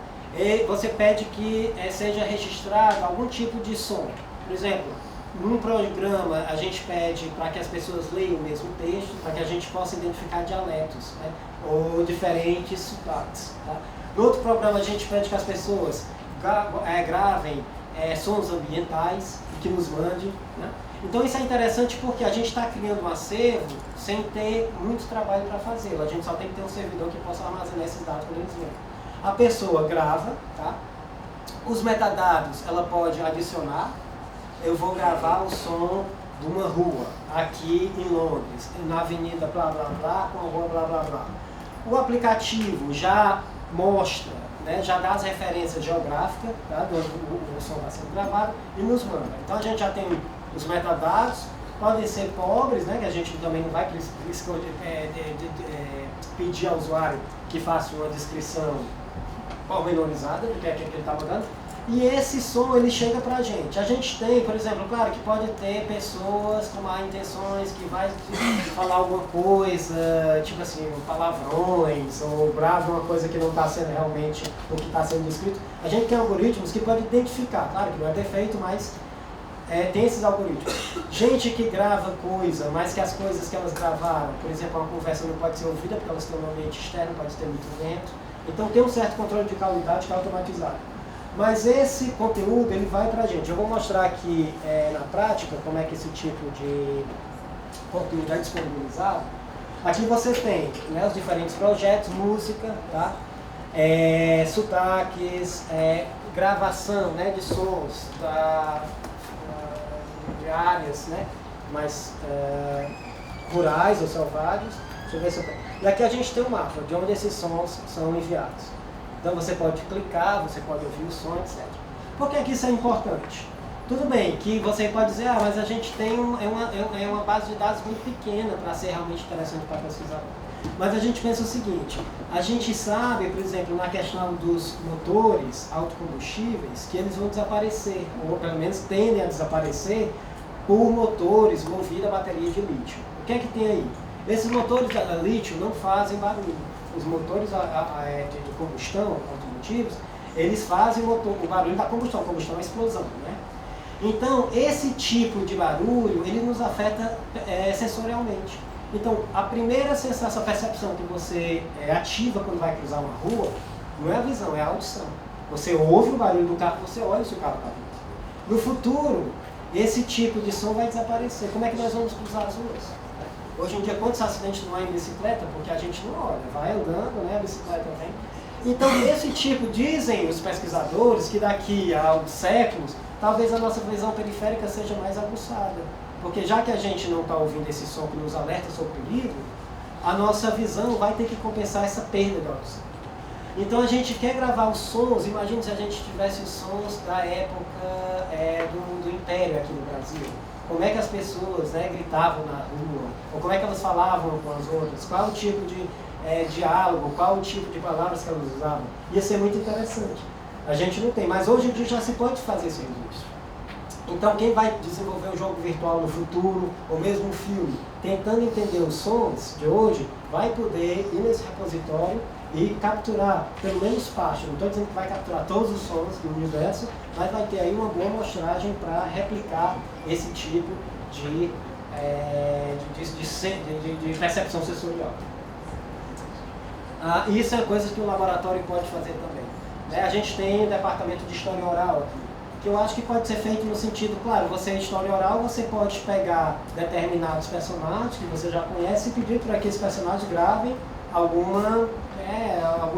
você pede que seja registrado algum tipo de som. Por exemplo, num programa a gente pede para que as pessoas leiam o mesmo texto, para que a gente possa identificar dialetos, né, ou diferentes sotaques. Tá? No outro programa a gente pede que as pessoas gravem sons ambientais e que nos mandem. Né? Então isso é interessante porque a gente está criando um acervo sem ter muito trabalho para fazê-lo. A gente só tem que ter um servidor que possa armazenar esses dados quando eles vêm. A pessoa grava, tá? Os metadados ela pode adicionar. Eu vou gravar o som de uma rua aqui em Londres, na avenida blá blá blá, com a rua blá blá blá. O aplicativo já mostra, né, já dá as referências geográficas, tá, do o som está sendo gravado e nos manda. Então a gente já tem os metadados, podem ser pobres, né, que a gente também não vai pedir ao usuário que faça uma descrição pormenorizada do que é que ele está mandando. E esse som ele chega pra gente. A gente tem, por exemplo, claro que pode ter pessoas com má intenções que vai falar alguma coisa, tipo assim, palavrões, ou bravo, uma coisa que não está sendo realmente o que está sendo descrito. A gente tem algoritmos que podem identificar, claro que não é perfeito, mas tem esses algoritmos. Gente que grava coisa, mas que as coisas que elas gravaram, por exemplo, uma conversa não pode ser ouvida porque elas estão no ambiente externo, pode ter muito vento. Então tem um certo controle de qualidade que é automatizado. Mas esse conteúdo ele vai para a gente. Eu vou mostrar aqui na prática como é que esse tipo de conteúdo é disponibilizado. Aqui você tem, né, os diferentes projetos, música, tá? Sotaques, gravação, né, de sons de áreas, né, mais rurais ou selvagens. Deixa eu ver se eu tenho. E aqui a gente tem um mapa de onde esses sons são enviados. Então você pode clicar, você pode ouvir o som, etc. Por que isso é importante? Tudo bem que você pode dizer, mas a gente tem uma base de dados muito pequena para ser realmente interessante para pesquisador. Mas a gente pensa o seguinte, a gente sabe, por exemplo, na questão dos motores autocombustíveis, que eles vão desaparecer, ou pelo menos tendem a desaparecer, por motores movidos a bateria de lítio. O que é que tem aí? Esses motores a lítio não fazem barulho. Os motores de combustão automotivos, eles fazem o barulho da combustão. Combustão é explosão, né? Então, esse tipo de barulho, ele nos afeta sensorialmente. Então, a primeira sensação, a percepção que você ativa quando vai cruzar uma rua, não é a visão, é a audição. Você ouve o barulho do carro, você olha se o carro está vindo. No futuro, esse tipo de som vai desaparecer. Como é que nós vamos cruzar as ruas? Hoje em dia, quantos acidentes não há em bicicleta? Porque a gente não olha, vai andando, né? A bicicleta vem. Então, esse tipo, dizem os pesquisadores, que daqui a alguns séculos, talvez a nossa visão periférica seja mais aguçada. Porque já que a gente não está ouvindo esse som que nos alerta sobre o perigo, a nossa visão vai ter que compensar essa perda de audição. Então a gente quer gravar os sons, imagine se a gente tivesse os sons da época do Império aqui no Brasil. Como é que as pessoas, né, gritavam na rua, ou como é que elas falavam com as outras, qual o tipo de diálogo, qual o tipo de palavras que elas usavam. Ia ser muito interessante. A gente não tem, mas hoje em dia já se pode fazer esse registro. Então quem vai desenvolver um jogo virtual no futuro, ou mesmo um filme, tentando entender os sons de hoje, vai poder ir nesse repositório e capturar pelo menos parte. Não estou dizendo que vai capturar todos os sons do universo, mas vai ter aí uma boa amostragem para replicar esse tipo de percepção sensorial. Isso é coisa que o laboratório pode fazer também. A gente tem o departamento de história oral aqui, que eu acho que pode ser feito no sentido, claro, você em história oral, você pode pegar determinados personagens que você já conhece e pedir para que esses personagens gravem alguma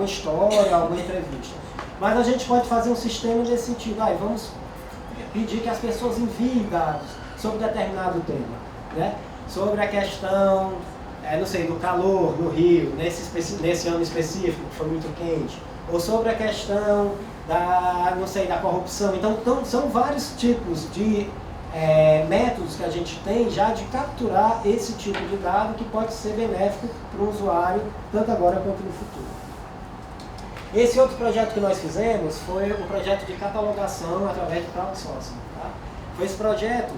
história, alguma entrevista. Mas a gente pode fazer um sistema nesse sentido. Vamos pedir que as pessoas enviem dados sobre determinado tema, né? Sobre a questão, não sei, do calor no Rio, nesse ano específico, que foi muito quente, ou sobre a questão da corrupção. Então são vários tipos de métodos que a gente tem já de capturar esse tipo de dado que pode ser benéfico para o usuário, tanto agora quanto no futuro. Esse outro projeto que nós fizemos foi um projeto de catalogação através de crowdsourcing. Tá? Foi esse projeto,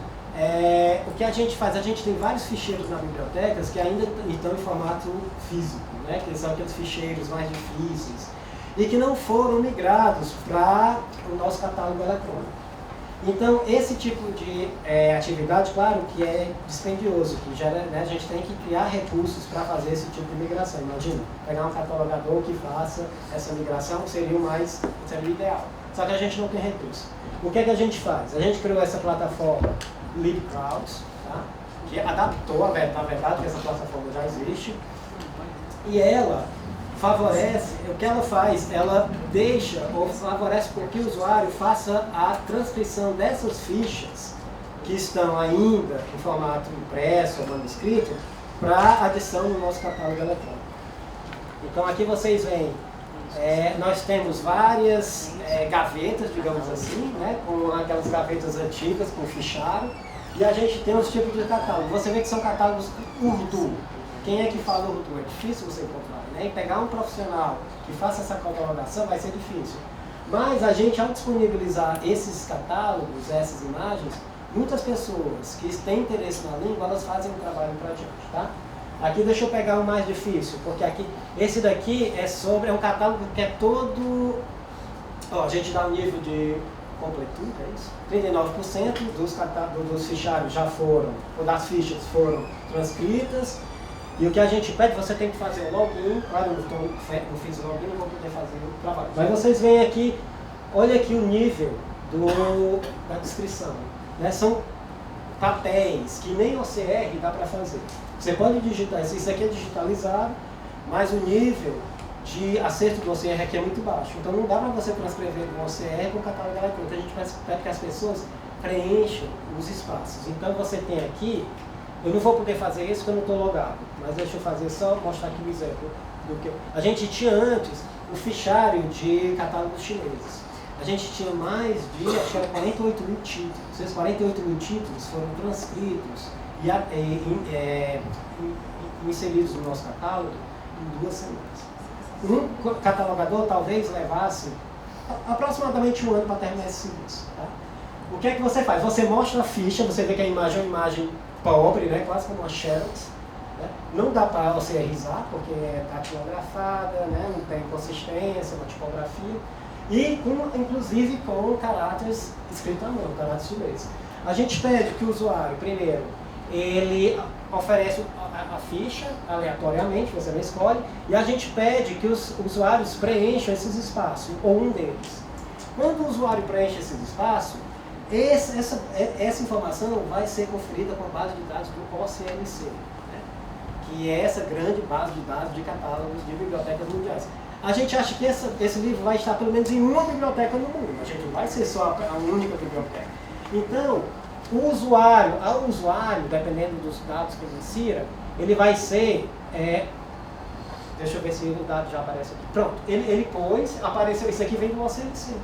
o que a gente faz, a gente tem vários ficheiros na biblioteca que ainda estão em formato físico, né? Que são aqueles ficheiros mais difíceis e que não foram migrados para o nosso catálogo eletrônico. Então, esse tipo de atividade, claro que é dispendioso, que gera, né, a gente tem que criar recursos para fazer esse tipo de migração. Imagina, pegar um catalogador que faça essa migração seria o ideal. Só que a gente não tem recurso. O que é que a gente faz? A gente criou essa plataforma LibCrowds, tá? Que adaptou, na verdade, que essa plataforma já existe, e ela favorece, o que ela faz, ela deixa ou favorece com que o usuário faça a transcrição dessas fichas que estão ainda em formato impresso ou manuscrito para adição no nosso catálogo eletrônico. Então aqui vocês veem, nós temos várias gavetas, digamos assim, né, com aquelas gavetas antigas com fichário, e a gente tem os tipos de catálogo. Você vê que são catálogos Urdu. Quem é que fala Urdu? É difícil você encontrar, né? E pegar um profissional que faça essa catalogação vai ser difícil. Mas a gente, ao disponibilizar esses catálogos, essas imagens, muitas pessoas que têm interesse na língua, elas fazem um trabalho para a gente, tá? Aqui deixa eu pegar o mais difícil, porque aqui, esse daqui é um catálogo que é todo... Ó, a gente dá um nível de completude, é isso? 39% dos fichários já foram, ou das fichas foram transcritas. E o que a gente pede, você tem que fazer o login. Claro, eu não fiz o login, não vou poder fazer o trabalho. Mas vocês veem aqui, olha aqui o nível da descrição. Né? São papéis que nem OCR dá para fazer. Você pode digitar, isso aqui é digitalizado, mas o nível de acerto do OCR aqui é muito baixo. Então não dá para você transcrever um OCR com o catálogo eletrônico. A gente pede que as pessoas preencham os espaços. Então você tem aqui, eu não vou poder fazer isso porque eu não estou logado, mas deixa eu fazer só mostrar aqui o exemplo. A gente tinha antes o fichário de catálogos chineses. A gente tinha mais de, acho que era 48 mil títulos. Esses 48 mil títulos foram transcritos e inseridos no nosso catálogo em 2 semanas. Um catalogador talvez levasse aproximadamente 1 ano para terminar esse serviço. Tá? O que é que você faz? Você mostra a ficha, você vê que a imagem é uma imagem pobre, né? Quase como uma Xerox. Né? Não dá para OCRizar, porque é datilografada, né? Não tem consistência, uma tipografia. E inclusive com caracteres escritos à mão, caracteres chineses. A gente pede que o usuário, primeiro, ele oferece a ficha aleatoriamente, você não escolhe, e a gente pede que os usuários preencham esses espaços, ou um deles. Quando o usuário preenche esses espaços, essa informação vai ser conferida com a base de dados do OCLC, né? Que é essa grande base de dados de catálogos de bibliotecas mundiais. A gente acha que esse livro vai estar pelo menos em uma biblioteca no mundo, a gente não vai ser só a única biblioteca. Então, ao usuário, dependendo dos dados que ele insira, ele vai ser... deixa eu ver se o dado já aparece aqui. Pronto, ele pôs, apareceu, isso aqui vem do OCLC.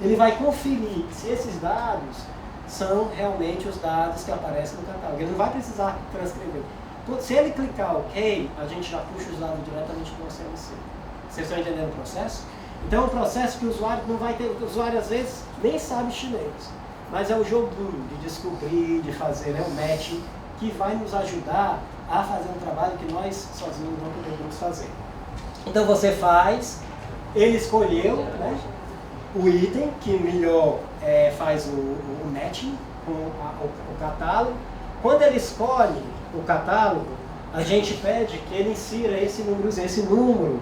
Ele vai conferir se esses dados são realmente os dados que aparecem no catálogo. Ele não vai precisar transcrever. Se ele clicar OK, a gente já puxa os dados diretamente do OCLC. Vocês estão entendendo o processo? Então é um processo que o usuário não vai ter... O usuário às vezes nem sabe chinês, mas é o joguinho de descobrir, de fazer o matching, que vai nos ajudar a fazer um trabalho que nós sozinhos não podemos fazer. Então você faz, ele escolheu, né, o item que melhor faz o matching com o catálogo. Quando ele escolhe o catálogo, a gente pede que ele insira esse número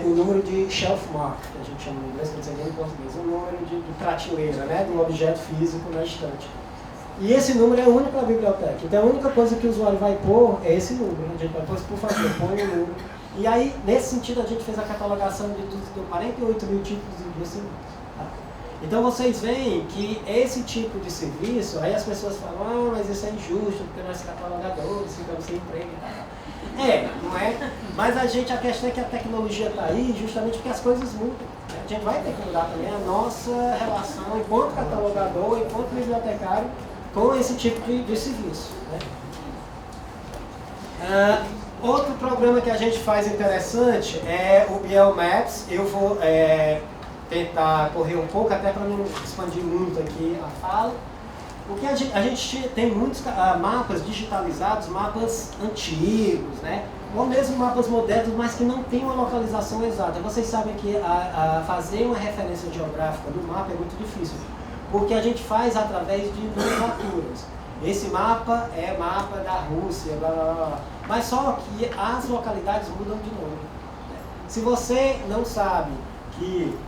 o número de shelf mark, que a gente chama em inglês, que eu não em português, um número de prateleira, né, de um objeto físico na estante. E esse número é único na biblioteca. Então a única coisa que o usuário vai pôr é esse número. A gente vai pôr, por favor, põe o número. E aí, nesse sentido, a gente fez a catalogação de 48 mil títulos em 2 semanas. Tá? Então vocês veem que esse tipo de serviço, aí as pessoas falam, mas isso é injusto, porque nós catalogadores ficamos sem emprego e tal. Não é? Mas a questão é que a tecnologia está aí justamente porque as coisas mudam. Né? A gente vai ter que mudar também a nossa relação enquanto catalogador, enquanto bibliotecário, com esse tipo de serviço. Né? Outro programa que a gente faz interessante é o BL Maps. Eu vou tentar correr um pouco, até para não expandir muito aqui a fala. Porque a gente tem muitos mapas digitalizados, mapas antigos, né? Ou mesmo mapas modernos, mas que não tem uma localização exata. Vocês sabem que fazer uma referência geográfica do mapa é muito difícil, porque a gente faz através de nomenclaturas. Esse mapa é mapa da Rússia, blá, blá, blá. Mas só que as localidades mudam de nome. Se você não sabe que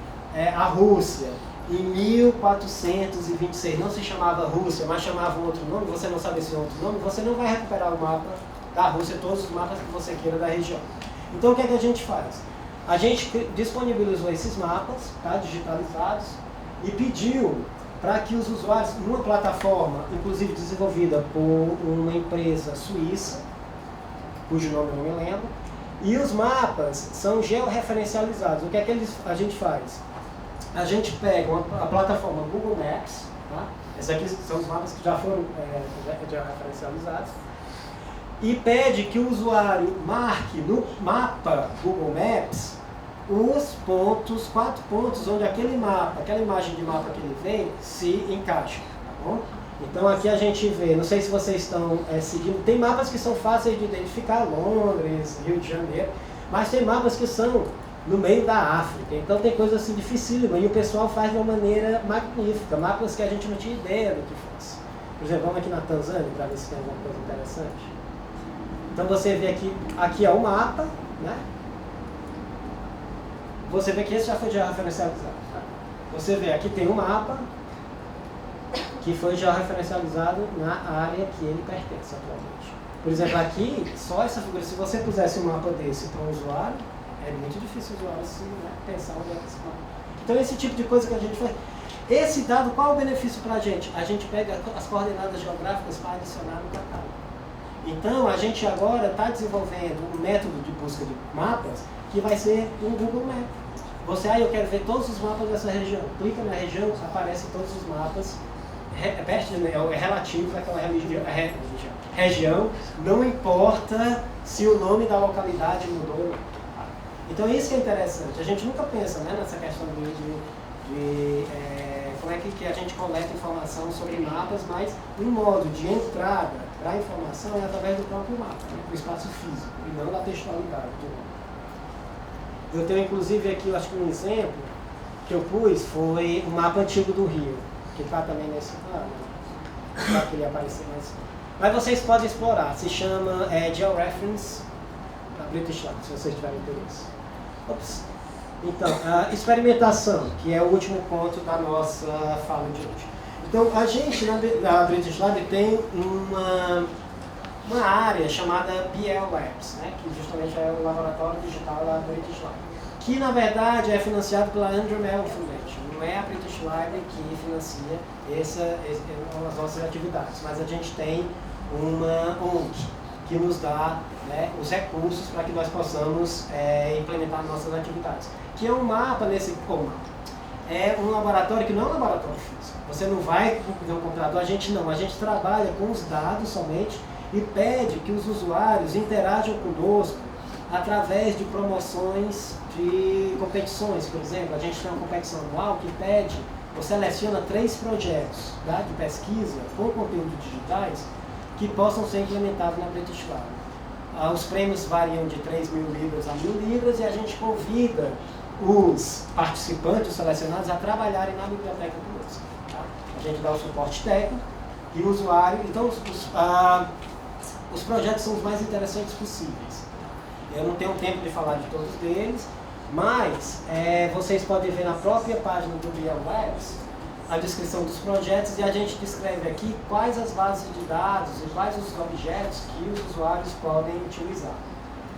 a Rússia, em 1426, não se chamava Rússia, mas chamava um outro nome, você não sabe esse outro nome, você não vai recuperar o mapa da Rússia, todos os mapas que você queira da região. Então o que é que a gente faz? A gente disponibilizou esses mapas, tá, digitalizados, e pediu para que os usuários, numa plataforma, inclusive desenvolvida por uma empresa suíça, cujo nome eu não me lembro, e os mapas são georreferencializados. O que é que a gente faz? A gente pega a plataforma Google Maps, tá? Esses aqui são os mapas que já foram georreferencializados, e pede que o usuário marque no mapa Google Maps os pontos, 4 pontos onde aquele mapa, aquela imagem de mapa que ele vem, se encaixa, tá bom? Então aqui a gente vê, não sei se vocês estão seguindo, tem mapas que são fáceis de identificar, Londres, Rio de Janeiro, mas tem mapas que são no meio da África, então tem coisas assim dificílimas e o pessoal faz de uma maneira magnífica, mapas que a gente não tinha ideia do que fosse. Por exemplo, vamos aqui na Tanzânia para ver se tem alguma coisa interessante. Então você vê aqui é o mapa, né? Você vê que esse já foi referencializado. Tá? Você vê, aqui tem um mapa que foi já referencializado na área que ele pertence atualmente. Por exemplo, aqui, só essa figura, se você pusesse um mapa desse para um usuário, é muito difícil o usuário assim, né, pensar onde é esse mapa. Então esse tipo de coisa que a gente faz. Esse dado, qual é o benefício para a gente? A gente pega as coordenadas geográficas para adicionar no catálogo. Então a gente agora está desenvolvendo um método de busca de mapas que vai ser um Google Maps. Você, eu quero ver todos os mapas dessa região. Clica na região, aparecem todos os mapas. É relativo àquela região. Não importa se o nome da localidade mudou ou não. Então isso que é interessante. A gente nunca pensa, né, nessa questão de como é que a gente coleta informação sobre mapas, mas um modo de entrada para a informação é através do próprio mapa, né, do espaço físico, e não da textualidade do mapa. Eu tenho inclusive aqui, eu acho que um exemplo que eu pus foi um mapa antigo do Rio, que está também nesse plano. Não que ele aparecer mais. Mas vocês podem explorar, se chama GeoReference da British Light, se vocês tiverem interesse. Ops. Então, a experimentação, que é o último ponto da nossa fala de hoje. Então, a gente na British Lab tem uma área chamada BL Labs, né, que justamente é o laboratório digital da British Lab, que na verdade é financiado pela Andrew Mellon Foundation. Não é a British Library que financia as nossas atividades, mas a gente tem uma ONG que nos dá, né, os recursos para que nós possamos implementar nossas atividades. Que é um mapa é um laboratório que não é um laboratório físico. Você não vai ver um computador, a gente trabalha com os dados somente e pede que os usuários interajam conosco através de promoções de competições. Por exemplo, a gente tem uma competição anual que pede, ou seleciona 3 projetos, tá, de pesquisa com conteúdos digitais que possam ser implementados na British Lab. Os prêmios variam de 3.000 libras a 1.000 libras e a gente convida os participantes selecionados a trabalharem na biblioteca conosco. Tá? A gente dá o suporte técnico e o usuário. Então, os projetos são os mais interessantes possíveis. Eu não tenho tempo de falar de todos eles, mas vocês podem ver na própria página do BL Labs a descrição dos projetos e a gente descreve aqui quais as bases de dados e quais os objetos que os usuários podem utilizar.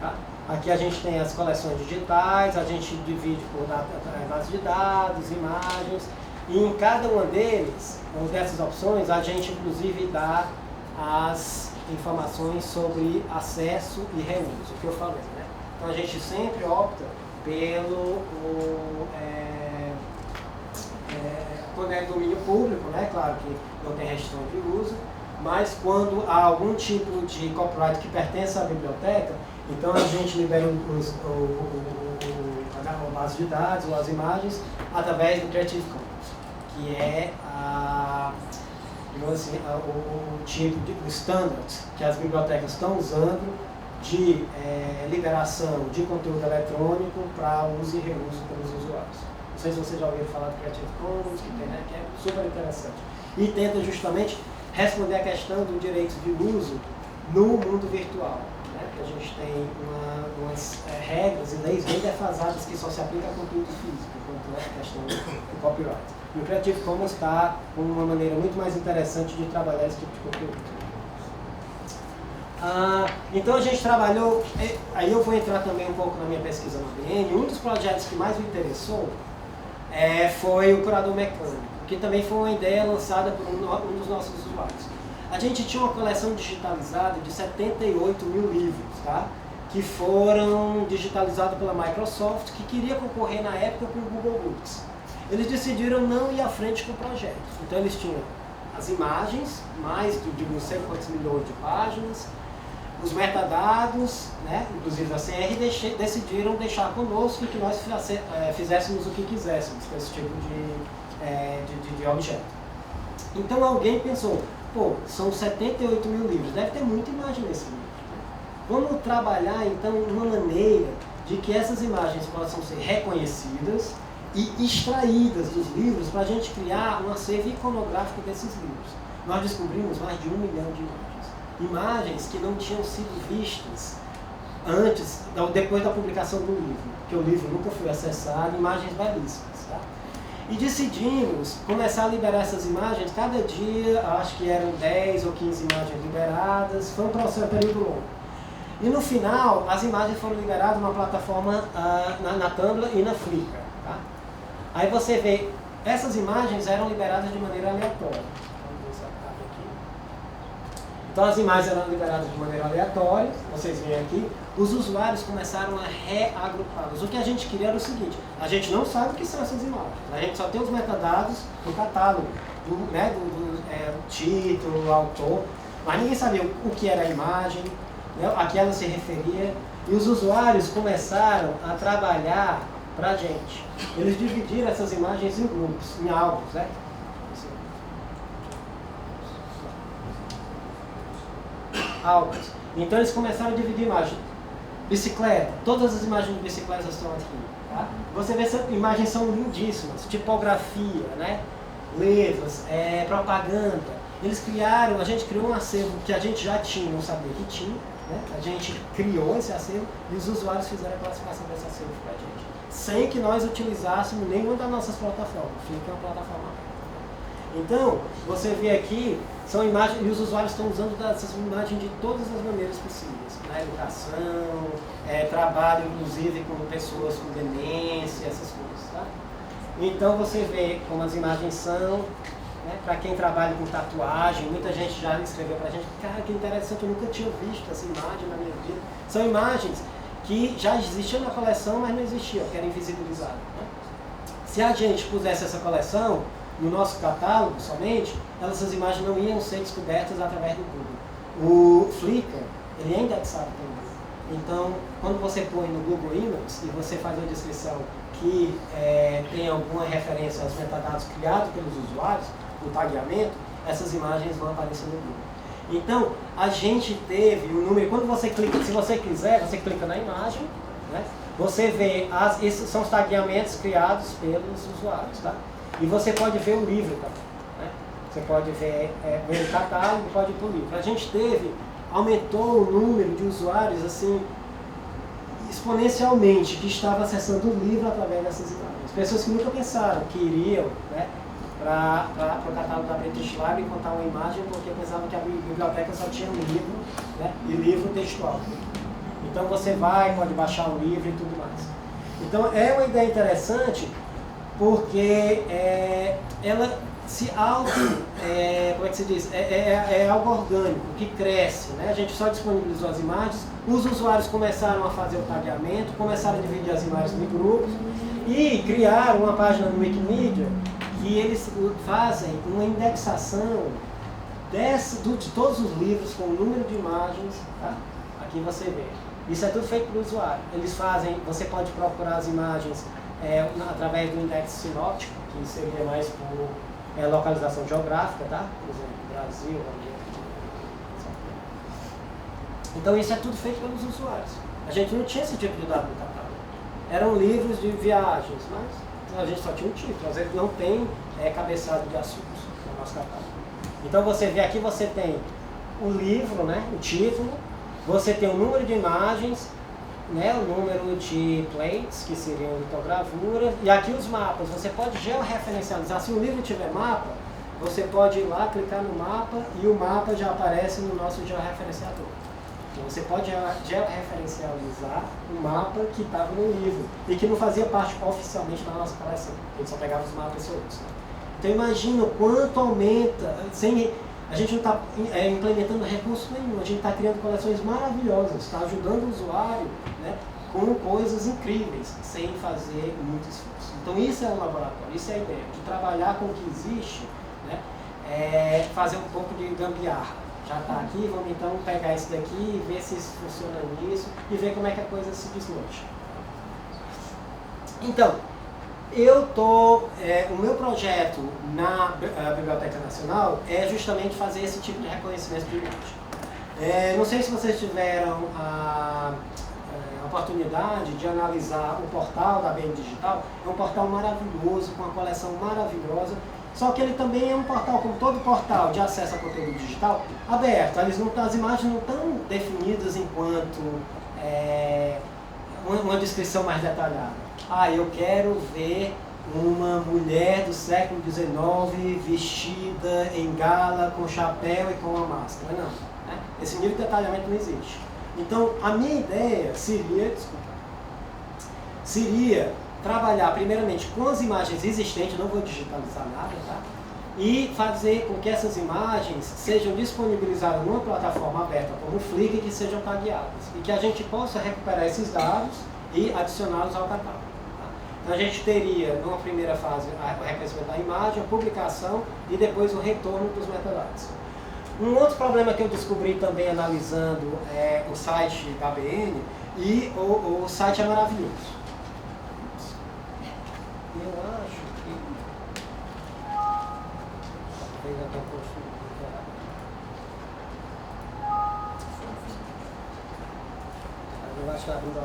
Tá? Aqui a gente tem as coleções digitais, a gente divide por base de dados, imagens, e em cada uma dessas opções, a gente inclusive dá as informações sobre acesso e reuso, o que eu falei, né? Então a gente sempre opta pelo quando é domínio público, né? Claro que não tem restrição de uso, mas quando há algum tipo de copyright que pertence à biblioteca, Então a gente libera a base de dados ou as imagens através do Creative Commons, que é o tipo de standard que as bibliotecas estão usando de liberação de conteúdo eletrônico para uso e reuso pelos usuários. Não sei se vocês já ouviram falar do Creative Commons, que é super interessante. E tenta justamente responder a questão do direito de uso no mundo virtual. Né? Que a gente tem umas regras e leis bem defasadas que só se aplicam a conteúdo físico, quanto é a questão do copyright. E o Creative Commons está com uma maneira muito mais interessante de trabalhar esse tipo de conteúdo. Então a gente trabalhou, aí eu vou entrar também um pouco na minha pesquisa no ABN. Um dos projetos que mais me interessou foi o curador mecânico, que também foi uma ideia lançada por um dos nossos usuários. A gente tinha uma coleção digitalizada de 78 mil livros, tá? Que foram digitalizados pela Microsoft, que queria concorrer na época com o Google Books. Eles decidiram não ir à frente com o projeto. Então eles tinham as imagens, mais de não sei quantos milhões de páginas, os metadados, né, inclusive a CR, decidiram deixar conosco e que nós fizéssemos o que quiséssemos com esse tipo de objeto. Então alguém pensou, pô, são 78 mil livros, deve ter muita imagem nesse livro. Vamos trabalhar então uma maneira de que essas imagens possam ser reconhecidas e extraídas dos livros para a gente criar um acervo iconográfico desses livros. Nós descobrimos mais de 1 milhão de imagens. Imagens que não tinham sido vistas antes, depois da publicação do livro, porque o livro nunca foi acessado, imagens belíssimas. Tá? E decidimos começar a liberar essas imagens cada dia, acho que eram 10 ou 15 imagens liberadas, foi um processo, um período longo. E no final, as imagens foram liberadas numa plataforma na Tumblr e na Flickr. Tá? Aí você vê, essas imagens eram liberadas de maneira aleatória. Então as imagens eram liberadas de maneira aleatória, vocês veem aqui, os usuários começaram a reagrupá-las. O que a gente queria era o seguinte, a gente não sabe o que são essas imagens, a gente só tem os metadados do catálogo, do título, do autor, mas ninguém sabia o que era a imagem, né, a que ela se referia, e os usuários começaram a trabalhar para a gente. Eles dividiram essas imagens em grupos, em álbuns, né? Álbuns. Então eles começaram a dividir imagens. Bicicleta, todas as imagens de bicicletas estão aqui. Tá? Você vê essas imagens são lindíssimas, tipografia, né? Letras, propaganda. Eles criaram, a gente criou um acervo que a gente já tinha, não sabia que tinha. Né? A gente criou esse acervo e os usuários fizeram a classificação desse acervo para a gente. Sem que nós utilizássemos nenhuma das nossas plataformas. Fica uma plataforma. Então, você vê aqui, são imagens, e os usuários estão usando essas imagens de todas as maneiras possíveis. Né? Educação, trabalho inclusive com pessoas com demência, essas coisas. Tá? Então você vê como as imagens são, né? Para quem trabalha com tatuagem, muita gente já escreveu pra gente, cara, que interessante, eu nunca tinha visto essa imagem na minha vida. São imagens que já existiam na coleção, mas não existiam, que eram invisibilizadas. Né? Se a gente pusesse essa coleção no nosso catálogo somente, essas imagens não iam ser descobertas através do Google. O Flickr, ele é indexado pelo Google. Então, quando você põe no Google Images e você faz uma descrição que tem alguma referência aos metadados criados pelos usuários, o tagueamento, essas imagens vão aparecer no Google. Então, a gente teve um número, quando você clica, se você quiser, você clica na imagem, né? Você vê, esses são os tagueamentos criados pelos usuários, tá? E você pode ver o livro também, né? Você pode ver o catálogo, pode ir para o livro. A gente aumentou o número de usuários, assim, exponencialmente, que estavam acessando o livro através dessas imagens. Pessoas que nunca pensaram que iriam, né, para o catálogo da British Library encontrar uma imagem, porque pensavam que a biblioteca só tinha um livro, né, e livro textual. Então você pode baixar o livro e tudo mais. Então é uma ideia interessante, porque ela se como é que se diz? É algo orgânico, que cresce, né? A gente só disponibilizou as imagens, os usuários começaram a fazer o tagueamento, começaram a dividir as imagens em grupos e criaram uma página no Wikimedia que eles fazem uma indexação de todos os livros com o número de imagens, tá? Aqui você vê. Isso é tudo feito pelo usuário. Eles fazem, você pode procurar as imagens através do index sinóptico, que seria mais por localização geográfica, tá? Por exemplo, Brasil, então isso é tudo feito pelos usuários. A gente não tinha esse tipo de dado no catálogo. Eram livros de viagens, mas a gente só tinha um título. Às vezes não tem cabeçado de assuntos no nosso catálogo. Então você vê aqui, você tem o livro, né, o título, você tem o número de imagens, né, o número de plates, que seriam litogravuras, e aqui os mapas. Você pode georreferencializar. Se o livro tiver mapa, você pode ir lá, clicar no mapa, e o mapa já aparece no nosso georreferenciador. Então você pode georreferencializar um mapa que estava no livro e que não fazia parte oficialmente da nossa coleção. A gente só pegava os mapas soltos. Né? Então imagina o quanto aumenta, a gente não está implementando recurso nenhum, a gente está criando coleções maravilhosas, está ajudando o usuário, né, com coisas incríveis, sem fazer muito esforço. Então isso é o laboratório, isso é a ideia, de trabalhar com o que existe, né, fazer um pouco de gambiarra. Já está aqui, vamos então pegar isso daqui, ver se isso funciona nisso e ver como é que a coisa se desmancha. Então, o meu projeto na Biblioteca Nacional é justamente fazer esse tipo de reconhecimento de imagem. Não sei se vocês tiveram a oportunidade de analisar o portal da BN Digital. É um portal maravilhoso, com uma coleção maravilhosa. Só que ele também é um portal, como todo portal de acesso a conteúdo digital, aberto. As imagens não estão definidas enquanto uma descrição mais detalhada. Eu quero ver uma mulher do século XIX vestida em gala, com chapéu e com uma máscara. Não. Né? Esse nível de detalhamento não existe. Então, a minha ideia seria trabalhar primeiramente com as imagens existentes, não vou digitalizar nada, tá? E fazer com que essas imagens sejam disponibilizadas numa plataforma aberta como o Flickr e que sejam tagueadas. E que a gente possa recuperar esses dados e adicioná-los ao catálogo. Tá? Então a gente teria, numa primeira fase, o reconhecimento da imagem, a publicação e depois o retorno dos metadados. Um outro problema que eu descobri também analisando o site da ABN, e o site é maravilhoso. Eu acho que talvez até eu acho que abrindo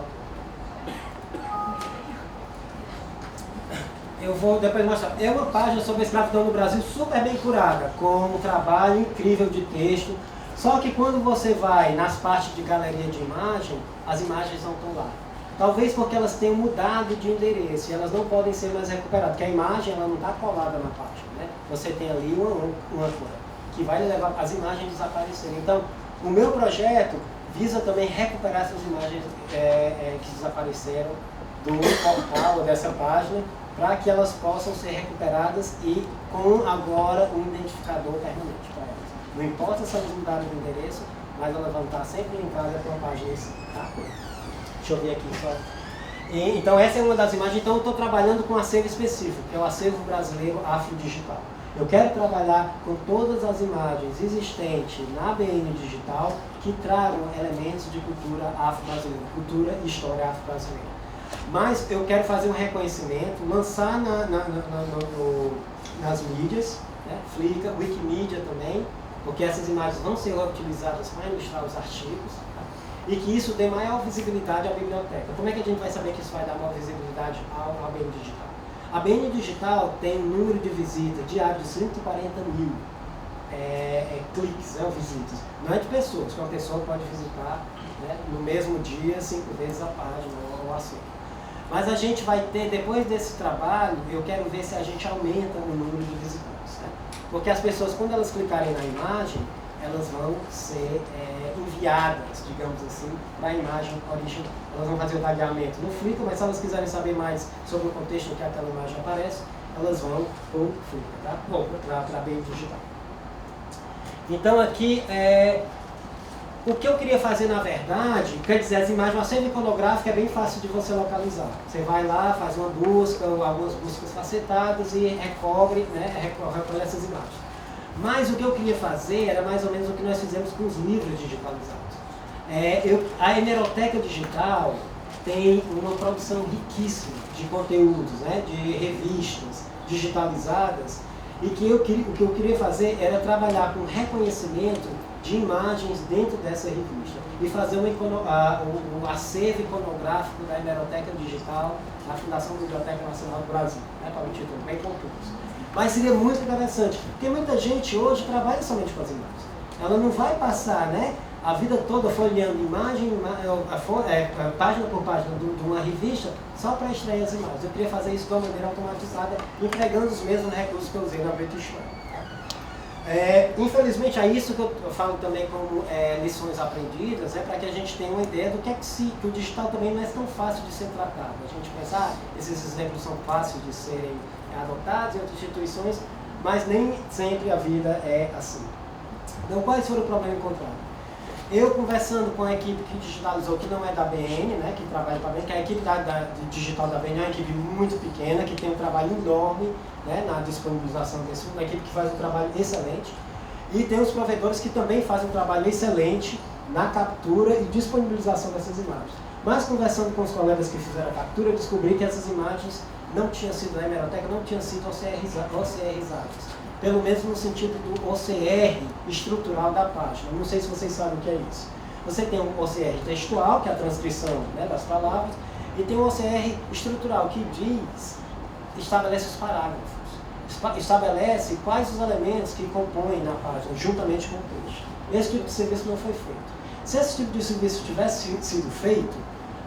eu vou depois mostrar. É uma página sobre a escravidão no Brasil super bem curada, com um trabalho incrível de texto. Só que quando você vai nas partes de galeria de imagem, as imagens não estão lá. Talvez porque elas tenham mudado de endereço e elas não podem ser mais recuperadas, porque a imagem ela não está colada na página. Né? Você tem ali uma âncora que vai levar as imagens a desaparecerem. Então, o meu projeto visa também recuperar essas imagens que desapareceram do portal ou dessa página, para que elas possam ser recuperadas e com agora um identificador permanente para elas. Não importa se elas mudaram de endereço, mas ela vai estar sempre linkada com a página em si. Tá? Deixa eu ver aqui só. Então essa é uma das imagens. Então eu estou trabalhando com um acervo específico, que é o acervo brasileiro afrodigital. Eu quero trabalhar com todas as imagens existentes na BN Digital que tragam elementos de cultura afro-brasileira, cultura e história afro-brasileira. Mas eu quero fazer um reconhecimento, lançar nas mídias, né? Flickr, Wikimedia também, porque essas imagens vão ser utilizadas para ilustrar os artigos, tá? E que isso dê maior visibilidade à biblioteca. Como é que a gente vai saber que isso vai dar maior visibilidade à BN Digital? A BN Digital tem um número de visitas diário de 140 mil cliques, visitas. Não é de pessoas, que uma pessoa pode visitar, né, no mesmo dia 5 vezes a página ou assim. Mas a gente vai ter, depois desse trabalho, eu quero ver se a gente aumenta o número de visitantes. Né? Porque as pessoas, quando elas clicarem na imagem, elas vão ser enviadas, digamos assim, para a imagem original. Elas vão fazer o tagueamento no Flickr, mas se elas quiserem saber mais sobre o contexto em que aquela imagem aparece, elas vão para o Flickr, tá? Ou para a BN Digital. Então aqui, o que eu queria fazer na verdade, quer dizer, as imagens, uma acervo iconográfico é bem fácil de você localizar. Você vai lá, faz uma busca, ou algumas buscas facetadas e recolhe essas imagens. Mas o que eu queria fazer era mais ou menos o que nós fizemos com os livros digitalizados. A hemeroteca digital tem uma produção riquíssima de conteúdos, né, de revistas digitalizadas, e que o que eu queria fazer era trabalhar com reconhecimento de imagens dentro dessa revista e fazer um acervo iconográfico da hemeroteca digital da Fundação Biblioteca Nacional do Brasil, né, para um título bem complexo. Mas seria muito interessante, porque muita gente hoje trabalha somente com as imagens. Ela não vai passar, né, a vida toda folheando página por página de uma revista só para extrair as imagens. Eu queria fazer isso de uma maneira automatizada, empregando os mesmos recursos que eu usei na British Web. Infelizmente, é isso que eu falo também como lições aprendidas, para que a gente tenha uma ideia do que o digital também não é tão fácil de ser tratado. A gente pensa, esses exemplos são fáceis de serem adotados em outras instituições, mas nem sempre a vida é assim. Então, quais foram o problema encontrado? Eu conversando com a equipe que digitalizou, que não é da BN, né, que trabalha para a BN, que a equipe digital da BN é uma equipe muito pequena, que tem um trabalho enorme, né, na disponibilização desse, uma equipe que faz um trabalho excelente, e tem os provedores que também fazem um trabalho excelente na captura e disponibilização dessas imagens. Mas conversando com os colegas que fizeram a captura, eu descobri que essas imagens não tinham sido na hemeroteca, não tinham sido OCRizadas. Pelo menos no sentido do OCR estrutural da página. Não sei se vocês sabem o que é isso. Você tem um OCR textual, que é a transcrição, né, das palavras, e tem um OCR estrutural, que estabelece os parágrafos, estabelece quais os elementos que compõem na página, juntamente com o texto. Esse tipo de serviço não foi feito. Se esse tipo de serviço tivesse sido feito,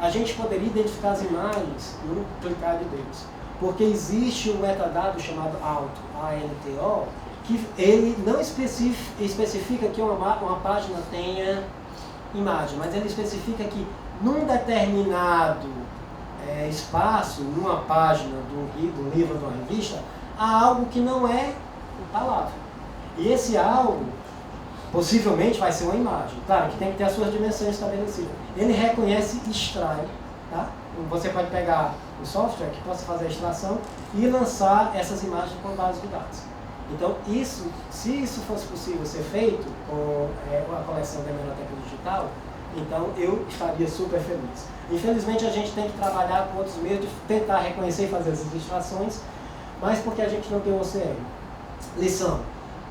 a gente poderia identificar as imagens no clicar de dedos. Porque existe um metadado chamado ALTO, ALTO, que ele não especifica que uma página tenha imagem, mas ele especifica que num determinado espaço, numa página do livro, de uma revista, há algo que não é palavra. E esse algo, possivelmente, vai ser uma imagem. Claro que tem que ter as suas dimensões estabelecidas. Ele reconhece e extrai, tá? Você pode pegar um software que possa fazer a extração e lançar essas imagens com base de dados. Então, se isso fosse possível ser feito com a coleção da hemeroteca digital, então eu estaria super feliz. Infelizmente, a gente tem que trabalhar com outros meios de tentar reconhecer e fazer essas extrações, mas porque a gente não tem o OCR. Lição: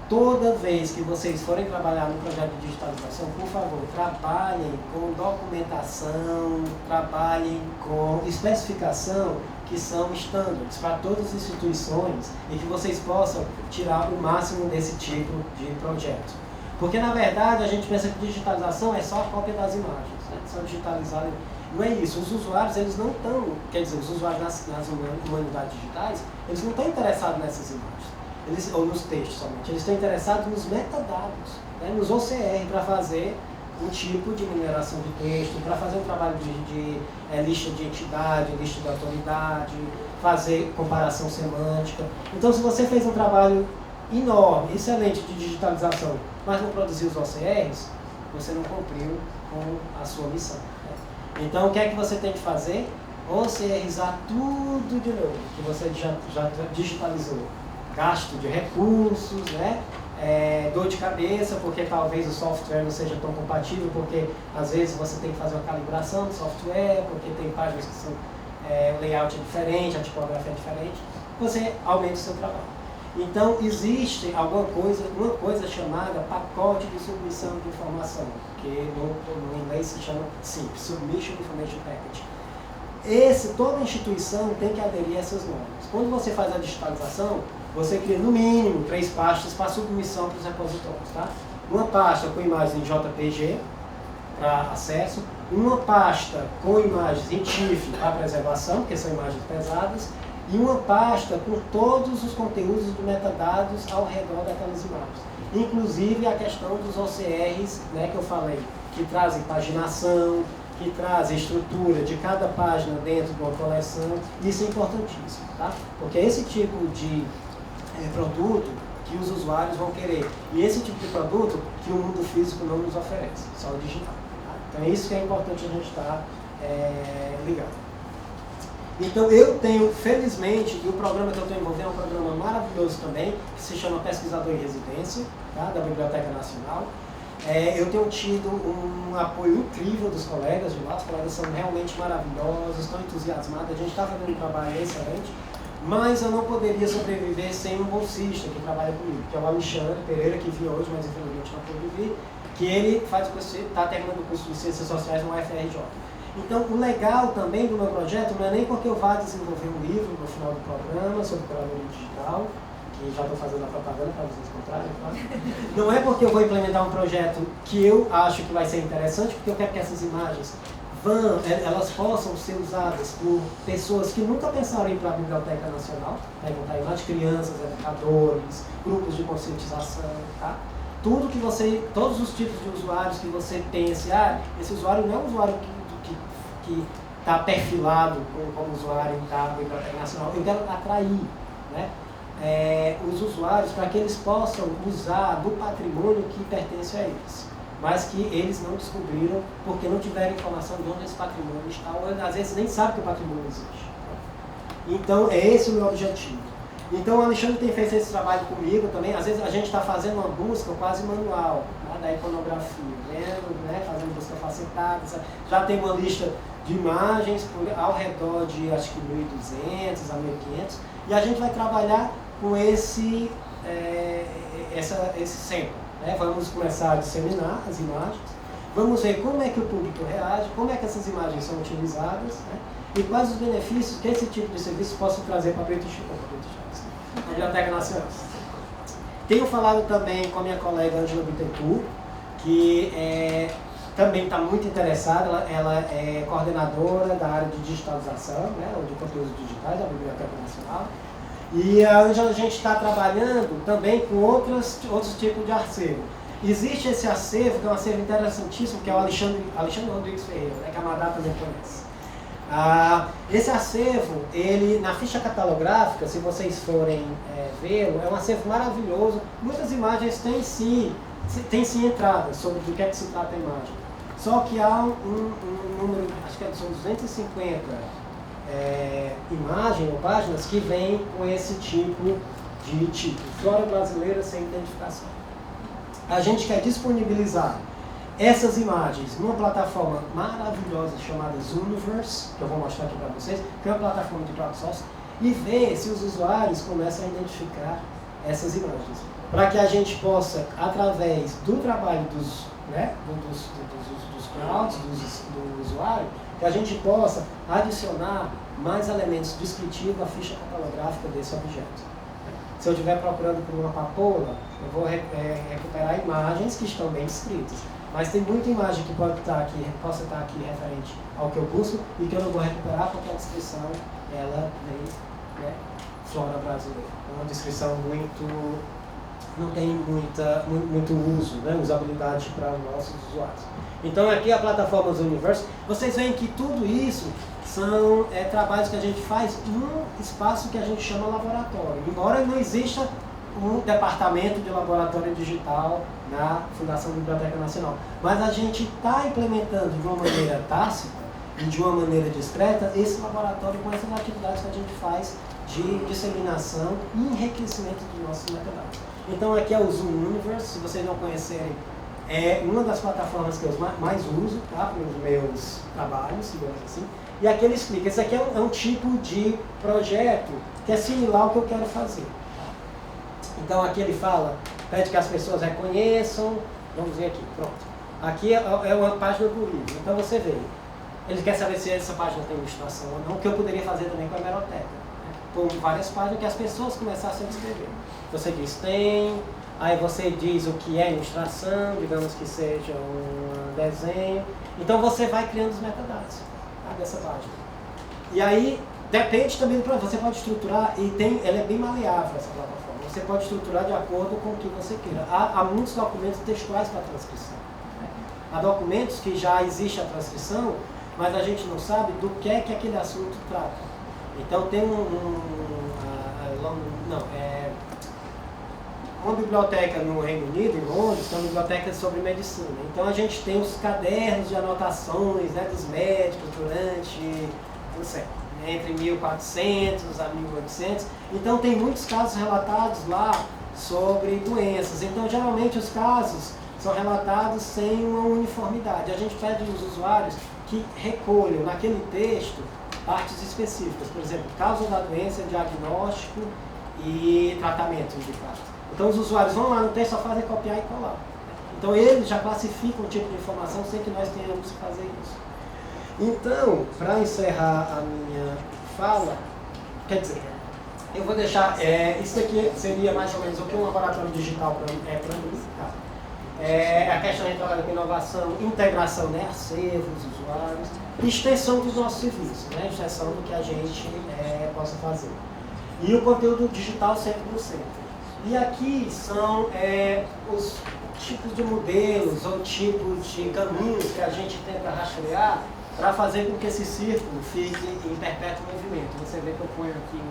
toda vez que vocês forem trabalhar no projeto de digitalização, por favor, trabalhem com documentação, trabalhem com especificação que são estándares para todas as instituições e que vocês possam tirar o máximo desse tipo de projeto. Porque, na verdade, a gente pensa que digitalização é só a cópia das imagens, né? São digitalizadas. Não é isso. Os usuários, eles não estão, quer dizer, os usuários nas humanidades digitais, eles não estão interessados nessas imagens. Ou nos textos somente, eles estão interessados nos metadados, né, nos OCR, para fazer um tipo de mineração de texto, para fazer um trabalho de lista de entidade, lista de autoridade, fazer comparação semântica. Então, se você fez um trabalho enorme, excelente de digitalização, mas não produziu os OCRs, você não cumpriu com a sua missão, né? Então, o que é que você tem que fazer? OCRizar tudo de novo, que você já digitalizou. Gasto de recursos, né? Dor de cabeça, porque talvez o software não seja tão compatível, porque às vezes você tem que fazer uma calibração do software, porque tem páginas que são o layout é diferente, a tipografia é diferente, você aumenta o seu trabalho. Então existe uma coisa chamada pacote de submissão de informação, que no inglês se chama SIP, Submission Information Package. Toda instituição tem que aderir a essas normas. Quando você faz a digitalização, você cria no mínimo 3 pastas para submissão para os repositórios, tá? Uma pasta com imagens em JPG para acesso, uma pasta com imagens em TIFF para preservação, porque são imagens pesadas, e uma pasta com todos os conteúdos de metadados ao redor daquelas imagens. Inclusive a questão dos OCRs, né, que eu falei, que trazem paginação, que trazem estrutura de cada página dentro de uma coleção. Isso é importantíssimo, tá? Porque é esse tipo de produto que os usuários vão querer. E esse tipo de produto que o mundo físico não nos oferece, só o digital. Tá? Então é isso que é importante a gente estar ligado. Então eu tenho, felizmente, e o programa que eu estou envolvendo é um programa maravilhoso também, que se chama Pesquisador em Residência, tá? Da Biblioteca Nacional. Eu tenho tido um apoio incrível dos colegas de lá, os colegas são realmente maravilhosos, estão entusiasmados, a gente está fazendo um trabalho excelente, mas eu não poderia sobreviver sem um bolsista que trabalha comigo, que é o Alexandre Pereira, que vinha hoje, mas infelizmente não pôde vir, que ele faz curso, está terminando o curso de Ciências Sociais no UFRJ. Então, o legal também do meu projeto não é nem porque eu vá desenvolver um livro no final do programa sobre curadoria digital, que já estou fazendo a propaganda para vocês encontrarem, claro. Não é porque eu vou implementar um projeto que eu acho que vai ser interessante, porque eu quero que essas imagens elas possam ser usadas por pessoas que nunca pensaram em ir para a Biblioteca Nacional, para encontrar imagens, crianças, educadores, grupos de conscientização, tá? Tudo que você, todos os tipos de usuários que você pense, esse usuário não é um usuário que está perfilado como usuário da Biblioteca Nacional, eu quero atrair, né? Os usuários para que eles possam usar do patrimônio que pertence a eles, mas que eles não descobriram porque não tiveram informação de onde esse patrimônio está, ou às vezes nem sabem que o patrimônio existe. Então, é esse o meu objetivo. Então, o Alexandre tem feito esse trabalho comigo também. Às vezes a gente está fazendo uma busca quase manual, né, da iconografia, né, fazendo busca facetada. Já tem uma lista de imagens ao redor de, acho que 1.200 a 1.500, e a gente vai trabalhar com esse sample. Né? Vamos começar a disseminar as imagens, vamos ver como é que o público reage, como é que essas imagens são utilizadas, né? E quais os benefícios que esse tipo de serviço possa trazer para a Biblioteca Nacional. Tenho falado também com a minha colega Angela Bittencourt, que também está muito interessada, ela é coordenadora da área de digitalização, né, ou de conteúdos digitais da Biblioteca Nacional. E a Angela, a gente está trabalhando também com outros tipos de acervo. Existe esse acervo, que é um acervo interessantíssimo, que é o Alexandre Rodrigues Ferreira, né, que a Madá também conhece. Esse acervo, ele, na ficha catalográfica, se vocês forem vê-lo, é um acervo maravilhoso. Muitas imagens têm sim entradas sobre do que é que se trata a imagem. Só que há um número, acho que são 250 imagens ou páginas que vêm com esse tipo de título. Flora brasileira sem identificação. A gente quer disponibilizar essas imagens numa plataforma maravilhosa chamada Zooniverse, que eu vou mostrar aqui para vocês, que é uma plataforma de crowdsourcing, e ver se os usuários começam a identificar essas imagens. Para que a gente possa, através do trabalho dos crowds, do usuário, que a gente possa adicionar mais elementos descritivos à ficha catalográfica desse objeto. Se eu estiver procurando por uma papoula, eu vou recuperar imagens que estão bem descritas. Mas tem muita imagem que possa estar aqui referente ao que eu busco e que eu não vou recuperar porque a descrição ela vem, né, flora brasileira. É uma descrição não tem muito uso, né, usabilidade para os nossos usuários. Então aqui a plataforma Zooniverse, vocês veem que tudo isso são trabalhos que a gente faz num espaço que a gente chama laboratório. Embora não exista um departamento de laboratório digital na Fundação Biblioteca Nacional. Mas a gente está implementando de uma maneira tácita e de uma maneira discreta esse laboratório com essas atividades que a gente faz de disseminação e enriquecimento dos nossos metadados. Então aqui é o Zooniverse, se vocês não conhecerem, é uma das plataformas que eu mais uso, tá, para os meus trabalhos, digamos assim. E aqui ele explica, esse aqui é um tipo de projeto que é similar ao que eu quero fazer. Então aqui ele fala, pede que as pessoas reconheçam, vamos ver aqui, pronto. Aqui é uma página do livro, então você vê, ele quer saber se essa página tem ilustração ou não, que eu poderia fazer também com a hemeroteca, né? Com várias páginas que as pessoas começassem a escrever. Você diz tem, aí você diz o que é ilustração, digamos que seja um desenho, então você vai criando os metadados, tá, dessa página. E aí, depende também do projeto, você pode estruturar, ela é bem maleável essa plataforma. Você pode estruturar de acordo com o que você queira. Há muitos documentos textuais para transcrição. Né? Há documentos que já existe a transcrição, mas a gente não sabe do que é que aquele assunto trata. Então tem uma biblioteca no Reino Unido, em Londres, que é uma biblioteca sobre medicina. Então a gente tem os cadernos de anotações, né, dos médicos durante, não sei, entre 1400 a 1800. Então tem muitos casos relatados lá sobre doenças. Então geralmente os casos são relatados sem uma uniformidade. A gente pede aos usuários que recolham naquele texto partes específicas, por exemplo, causa da doença, diagnóstico e tratamento de fato. Então os usuários vão lá no texto, só fazem copiar e colar. Então eles já classificam o tipo de informação sem que nós tenhamos que fazer isso. Então, para encerrar a minha fala, quer dizer, eu vou deixar, isso aqui seria mais ou menos o que um laboratório digital é para mim. Tá? A questão de trabalho com inovação, integração, né, acervos, usuários, e extensão dos nossos serviços, né, extensão do que a gente possa fazer. E o conteúdo digital sempre no centro. E aqui são os tipos de modelos ou tipos de caminhos que a gente tenta rastrear para fazer com que esse círculo fique em perpétuo movimento. Você vê que eu ponho aqui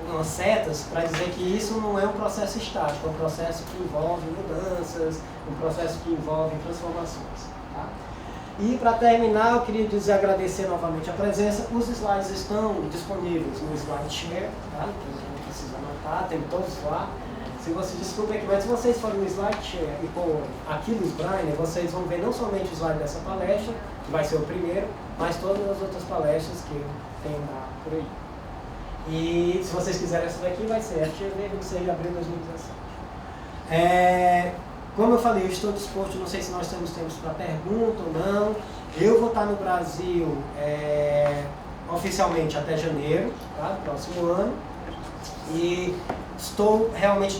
umas setas para dizer que isso não é um processo estático, é um processo que envolve mudanças, um processo que envolve transformações. Tá? E para terminar, eu queria agradecer novamente a presença. Os slides estão disponíveis no SlideShare, tá? Não precisa anotar, tem todos lá. Se você, desculpa aqui, mas se vocês forem no SlideShare e pôr Aquiles Brainer, vocês vão ver não somente o slide dessa palestra, que vai ser o primeiro, mas todas as outras palestras que eu tenho lá por aí. E se vocês quiserem essa daqui, vai ser FGV 26 de abril de 2017. Como eu falei, eu estou disposto, não sei se nós temos tempo para pergunta ou não. Eu vou estar no Brasil oficialmente até janeiro, tá? Próximo ano. E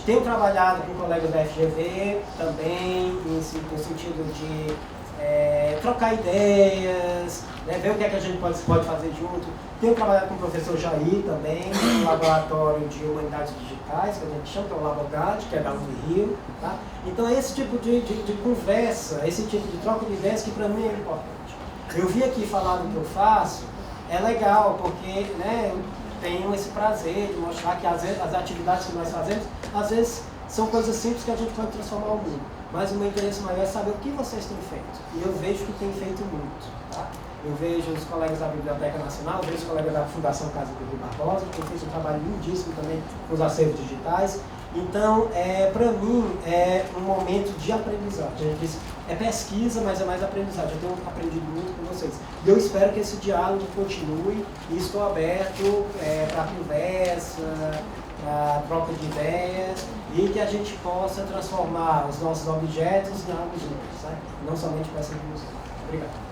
tenho trabalhado com colegas da FGV também, no sentido de trocar ideias, né, ver o que é que a gente pode fazer junto. Tenho trabalhado com o professor Jair também, no laboratório de humanidades digitais, que a gente chama, que é o Labogad, que é da Unirio. Tá? Então esse tipo de conversa, esse tipo de troca de ideias que para mim é importante. Eu vim aqui falar do que eu faço, é legal, porque né, eu tenho esse prazer de mostrar que as atividades que nós fazemos, às vezes são coisas simples que a gente pode transformar o mundo. Mas o meu interesse maior é saber o que vocês têm feito. E eu vejo que tem feito muito. Tá? Eu vejo os colegas da Biblioteca Nacional, eu vejo os colegas da Fundação Casa do Rio Barbosa, que fez um trabalho lindíssimo também com os acervos digitais. Então, para mim, é um momento de aprendizagem. A gente diz, é pesquisa, mas é mais aprendizagem. Eu tenho aprendido muito com vocês. E eu espero que esse diálogo continue e estou aberto para conversa, para troca de ideias e que a gente possa transformar os nossos objetos em algo juntos, não somente para essa evolução. Obrigado.